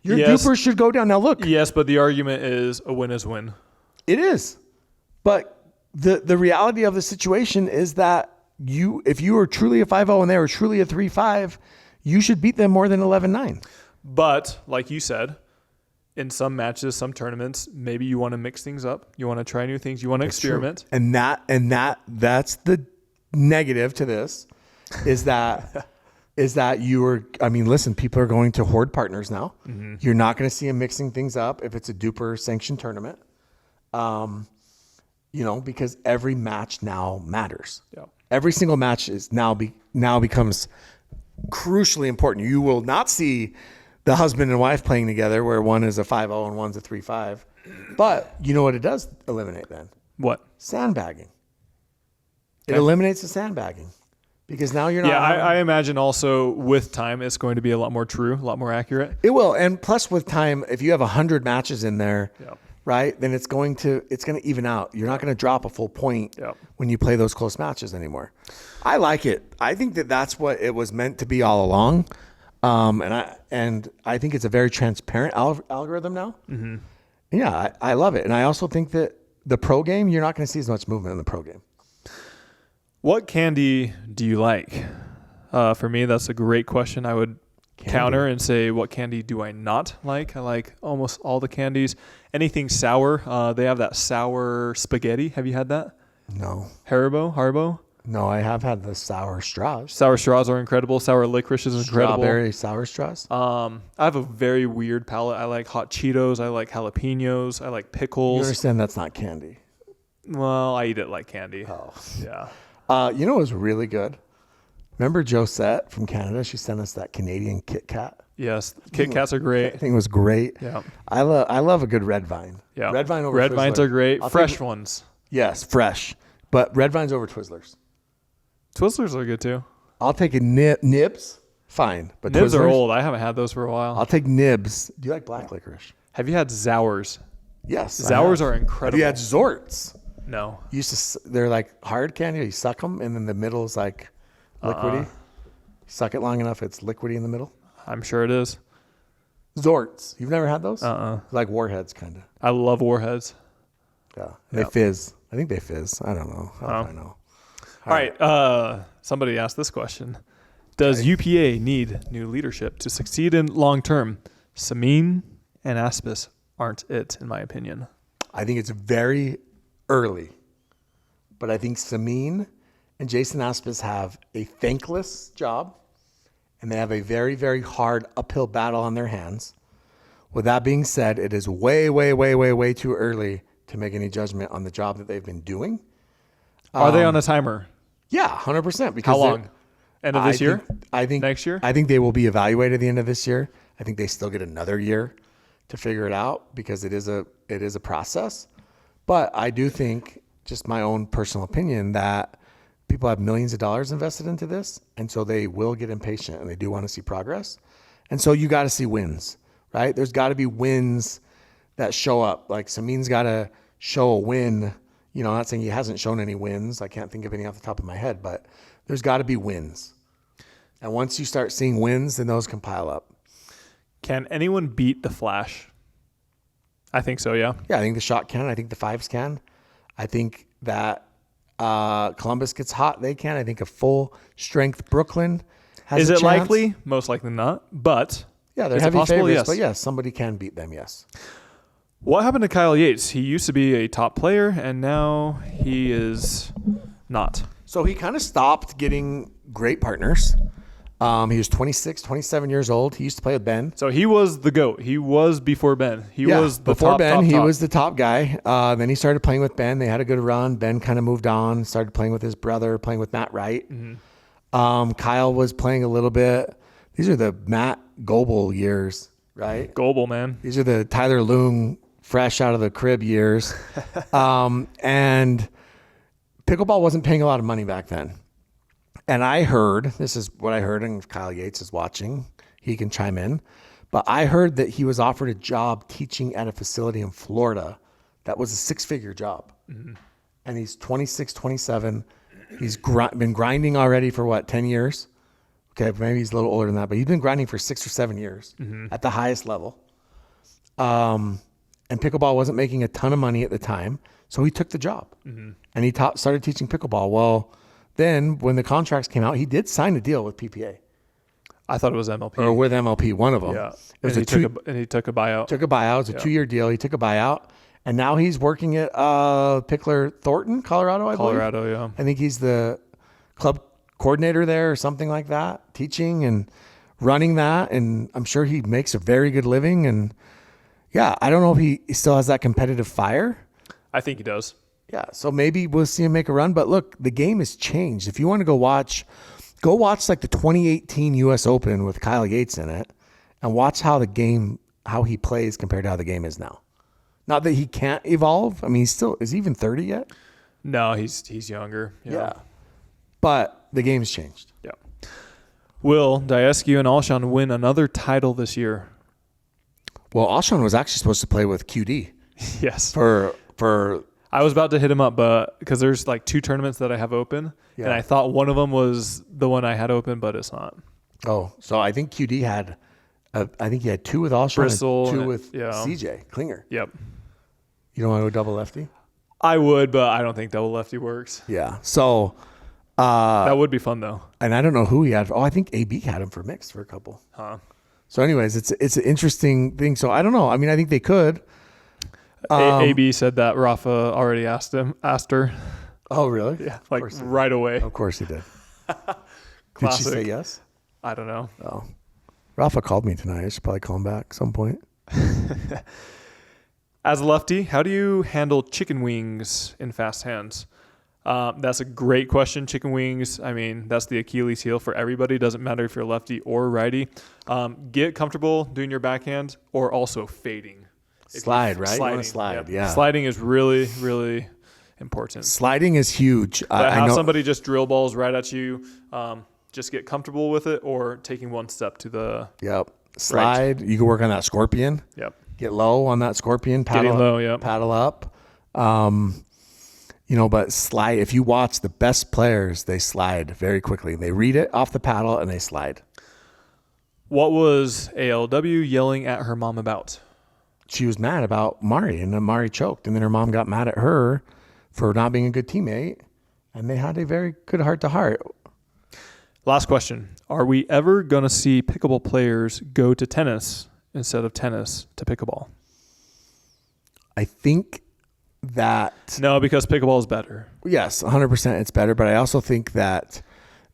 S1: Your Duper should go down. Now look.
S2: Yes, but the argument is a win is win.
S1: It is. But the reality of the situation is that if you were truly a 5-0 and they were truly a 3-5, you should beat them more than 11-9.
S2: But like you said, in some matches, some tournaments, maybe you want to mix things up. You want to try new things. You want to experiment.
S1: True. And that's the negative to this is that listen, people are going to horde partners now. Mm-hmm. You're not going to see them mixing things up if it's a Duper sanctioned tournament. Because every match now matters. Yeah. Every single match is now becomes crucially important. You will not see the husband and wife playing together where one is a 5-0 and one's a 3-5. But you know what it does eliminate then?
S2: What?
S1: Sandbagging. It eliminates the sandbagging because now you're not.
S2: Yeah, I imagine also with time it's going to be a lot more true, a lot more accurate.
S1: It will, and plus with time, if you have 100 matches in there, right, then it's going to even out. You're not going to drop a full point when you play those close matches anymore. I like it. I think that's what it was meant to be all along, and I think it's a very transparent algorithm now. Mm-hmm. Yeah, I love it, and I also think that the pro game, you're not going to see as much movement in the pro game.
S2: What candy do you like? For me, that's a great question. I would counter and say, what candy do I not like? I like almost all the candies. Anything sour. They have that sour spaghetti. Have you had that?
S1: No.
S2: Haribo?
S1: No, I have had the sour straws.
S2: Sour straws are incredible. Sour licorice is incredible.
S1: Strawberry sour straws.
S2: I have a very weird palate. I like hot Cheetos. I like jalapenos. I like pickles.
S1: You understand that's not candy.
S2: Well, I eat it like candy.
S1: Oh.
S2: Yeah.
S1: You know what was really good? Remember Josette from Canada? She sent us that Canadian Kit Kat.
S2: Yes, Kit Kats are great.
S1: I think it was great.
S2: Yeah.
S1: I love a good red vine.
S2: Yeah.
S1: Red vine over
S2: Red
S1: Twizzlers.
S2: vines are great. Fresh ones.
S1: Yes, fresh. But red vines over Twizzlers.
S2: Twizzlers are good too.
S1: I'll take a nibs. Fine. But
S2: Nibs
S1: Twizzlers,
S2: are old. I haven't had those for a while.
S1: I'll take nibs. Do you like black licorice?
S2: Have you had Zours?
S1: Yes.
S2: Zours are incredible.
S1: Have you had Zorts?
S2: No.
S1: They're like hard candy. You suck them, and then the middle is like liquidy. You suck it long enough, it's liquidy in the middle.
S2: I'm sure it is.
S1: Zorts. You've never had those?
S2: Uh-uh.
S1: Like Warheads, kind of.
S2: I love Warheads.
S1: Yeah. They fizz. I think they fizz. I don't know. How do I know?
S2: All right. Somebody asked this question. Does UPA need new leadership to succeed in long term? Samin and Aspis aren't it, in my opinion.
S1: I think it's very early. But I think Samin and Jason Aspis have a thankless job, and they have a very, very hard uphill battle on their hands. With that being said, it is way, way, way, way, way too early to make any judgment on the job that they've been doing.
S2: Are they on a timer?
S1: Yeah, 100%. Because
S2: how long? End of this year?
S1: I think
S2: next year?
S1: I think they will be evaluated at the end of this year. I think they still get another year to figure it out because it is a process. But I do think, just my own personal opinion, that people have millions of dollars invested into this, and so they will get impatient and they do want to see progress. And so you got to see wins, right? There's got to be wins that show up. Like Samin's got to show a win. You know, I'm not saying he hasn't shown any wins. I can't think of any off the top of my head, but there's got to be wins. And once you start seeing wins, then those can pile up.
S2: Can anyone beat the Flash? I think so, yeah.
S1: Yeah, I think the Shot can. I think the Fives can. I think that Columbus gets hot. They can. I think a full-strength Brooklyn has
S2: Is
S1: a
S2: it
S1: chance.
S2: Likely? Most likely not. But
S1: yeah, they're
S2: is
S1: heavy
S2: it possible?
S1: favorites.
S2: Yes.
S1: But yes, somebody can beat them, yes.
S2: What happened to Kyle Yates? He used to be a top player, and now he is not.
S1: So he kind of stopped getting great partners. He was 26, 27 years old. He used to play with Ben.
S2: So he was the GOAT. He was before Ben. He was the
S1: before
S2: top,
S1: Ben.
S2: top,
S1: He
S2: top.
S1: was the top guy. Then he started playing with Ben. They had a good run. Ben kind of moved on, started playing with his brother, playing with Matt Wright. Mm-hmm. Kyle was playing a little bit. These are the Matt Goebel years, right?
S2: Goebel, man.
S1: These are the Tyler.loong fresh out of the crib years. And pickleball wasn't paying a lot of money back then. And I heard, this is what I heard, and if Kyle Yates is watching, he can chime in. But I heard that he was offered a job teaching at a facility in Florida that was a 6-figure job. Mm-hmm. And he's 26, 27. He's been grinding already for 10 years? Okay, maybe he's a little older than that, but he's been grinding for 6 or 7 years at the highest level. And pickleball wasn't making a ton of money at the time, so he took the job. Mm-hmm. And he started teaching pickleball. Well, then when the contracts came out, he did sign a deal with PPA.
S2: I thought it was MLP.
S1: Or with MLP, one of them.
S2: Yeah.
S1: It was
S2: and he took a buyout.
S1: Took a buyout. It was a 2-year deal. He took a buyout. And now he's working at Picklr Thornton, Colorado, I believe.
S2: Colorado, yeah.
S1: I think he's the club coordinator there or something like that, teaching and running that. And I'm sure he makes a very good living. And yeah, I don't know if he still has that competitive fire.
S2: I think he does.
S1: Yeah, so maybe we'll see him make a run. But look, the game has changed. If you want to go watch like the 2018 U.S. Open with Kyle Yates in it and watch how he plays compared to how the game is now. Not that he can't evolve. I mean, is he even 30 yet?
S2: No, he's younger.
S1: Yeah. But the game's changed.
S2: Yeah. Will Diescu and Alshon win another title this year?
S1: Well, Alshon was actually supposed to play with QD.
S2: Yes.
S1: For
S2: I was about to hit him up, but because there's like 2 tournaments that I have open, and I thought one of them was the one I had open, but it's not.
S1: Oh, so I think QD had, I think he had 2 with Alshon,
S2: Bristol,
S1: and 2 with CJ Klinger.
S2: Yep.
S1: You don't want to go double lefty?
S2: I would, but I don't think double lefty works.
S1: Yeah. So
S2: that would be fun though.
S1: And I don't know who he had. Oh, I think AB had him for mixed for a couple.
S2: Huh.
S1: So, anyways, it's an interesting thing. So I don't know. I mean, I think they could.
S2: AB said that Rafa already asked her.
S1: Oh, really?
S2: Yeah, like right away.
S1: Of course he did. Did she say yes?
S2: I don't know.
S1: Oh, Rafa called me tonight. I should probably call him back at some point.
S2: As a lefty, how do you handle chicken wings in fast hands? That's a great question. Chicken wings, I mean, that's the Achilles heel for everybody. Doesn't matter if you're lefty or righty. Get comfortable doing your backhand or also fading.
S1: Slide, right? You want to slide, yeah.
S2: Sliding is really, really important.
S1: Sliding is huge.
S2: But have somebody just drill balls right at you. Just get comfortable with it, or taking one step to the
S1: slide. Right. You can work on that scorpion.
S2: Yep.
S1: Get low on that scorpion.
S2: Getting low, yep.
S1: Paddle up. But slide. If you watch the best players, they slide very quickly. They read it off the paddle and they slide.
S2: What was ALW yelling at her mom about?
S1: She was mad about Mari, and then Mari choked, and then her mom got mad at her for not being a good teammate, and they had a very good heart-to-heart.
S2: Last question. Are we ever going to see pickleball players go to tennis instead of tennis to pickleball?
S1: I think that...
S2: No, because pickleball is better.
S1: Yes, 100% it's better, but I also think that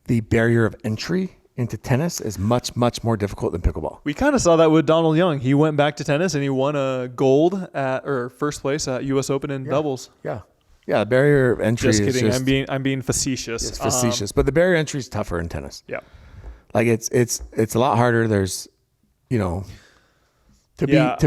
S1: the barrier of entry into tennis is much, much more difficult than pickleball.
S2: We kind of saw that with Donald Young. He went back to tennis and he won a gold or first place at U.S. Open in doubles.
S1: Yeah. Yeah, the barrier of entry
S2: just
S1: is
S2: kidding.
S1: just...
S2: I'm being facetious.
S1: It's facetious. But the barrier entry is tougher in tennis.
S2: Yeah.
S1: Like it's a lot harder. There's, to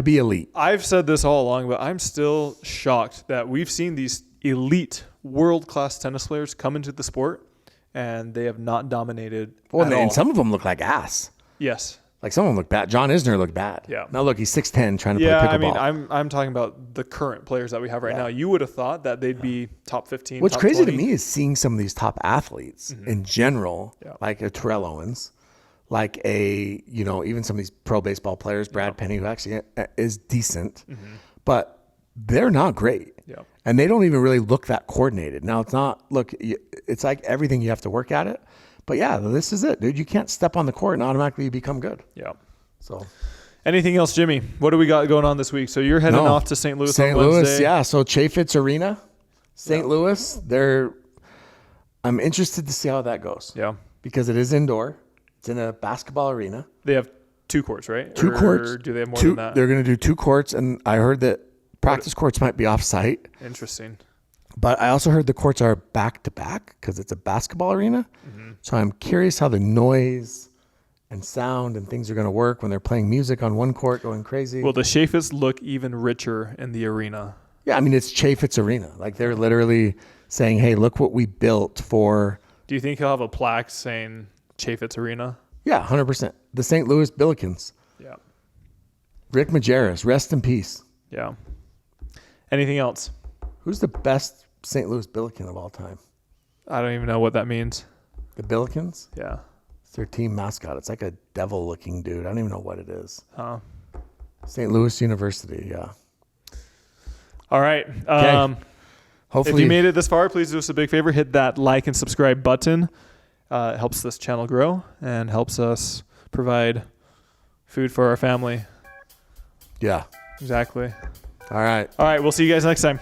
S1: be elite.
S2: I've said this all along, but I'm still shocked that we've seen these elite world-class tennis players come into the sport and they have not dominated at all.
S1: And some of them look like ass.
S2: Yes.
S1: Like some of them look bad. John Isner looked bad.
S2: Yeah.
S1: Now look, he's 6'10", trying to play pickleball.
S2: I mean, I'm talking about the current players that we have right now. You would have thought that they'd be top 15,
S1: What's
S2: top
S1: crazy
S2: 20.
S1: to me is seeing some of these top athletes in general, like a Terrell Owens, like even some of these pro baseball players, Brad Penny, who actually is decent, but they're not great.
S2: Yeah.
S1: And they don't even really look that coordinated. Now it's like everything, you have to work at it. But yeah, this is it, dude. You can't step on the court and automatically become good.
S2: Yeah.
S1: So,
S2: anything else, Jimmy? What do we got going on this week? So you're heading off to St. Louis on Wednesday.
S1: Yeah. So Chaffetz Arena, St. Louis. I'm interested to see how that goes.
S2: Yeah.
S1: Because it is indoor. It's in a basketball arena.
S2: They have 2 courts, right?
S1: 2 courts.
S2: Or do they have more than that?
S1: They're going to do 2 courts, and I heard that practice courts might be off-site.
S2: Interesting.
S1: But I also heard the courts are back-to-back because it's a basketball arena. So I'm curious how the noise and sound and things are going to work when they're playing music on one court going crazy.
S2: Will the Chaffetz look even richer in the arena?
S1: Yeah, I mean, it's Chaffetz Arena. Like, they're literally saying, hey, look what we built for...
S2: Do you think he'll have a plaque saying Chaffetz Arena?
S1: Yeah, 100%. The St. Louis Billikens.
S2: Yeah.
S1: Rick Majerus, rest in peace.
S2: Yeah. Anything else?
S1: Who's the best St. Louis Billiken of all time?
S2: I don't even know what that means.
S1: The Billikens?
S2: Yeah.
S1: It's their team mascot. It's like a devil-looking dude. I don't even know what it is.
S2: Huh.
S1: St. Louis University, yeah.
S2: All right.
S1: Hopefully,
S2: if you made it this far, please do us a big favor. Hit that like and subscribe button. It helps this channel grow and helps us provide food for our family.
S1: Yeah.
S2: Exactly.
S1: All right.
S2: All right. We'll see you guys next time.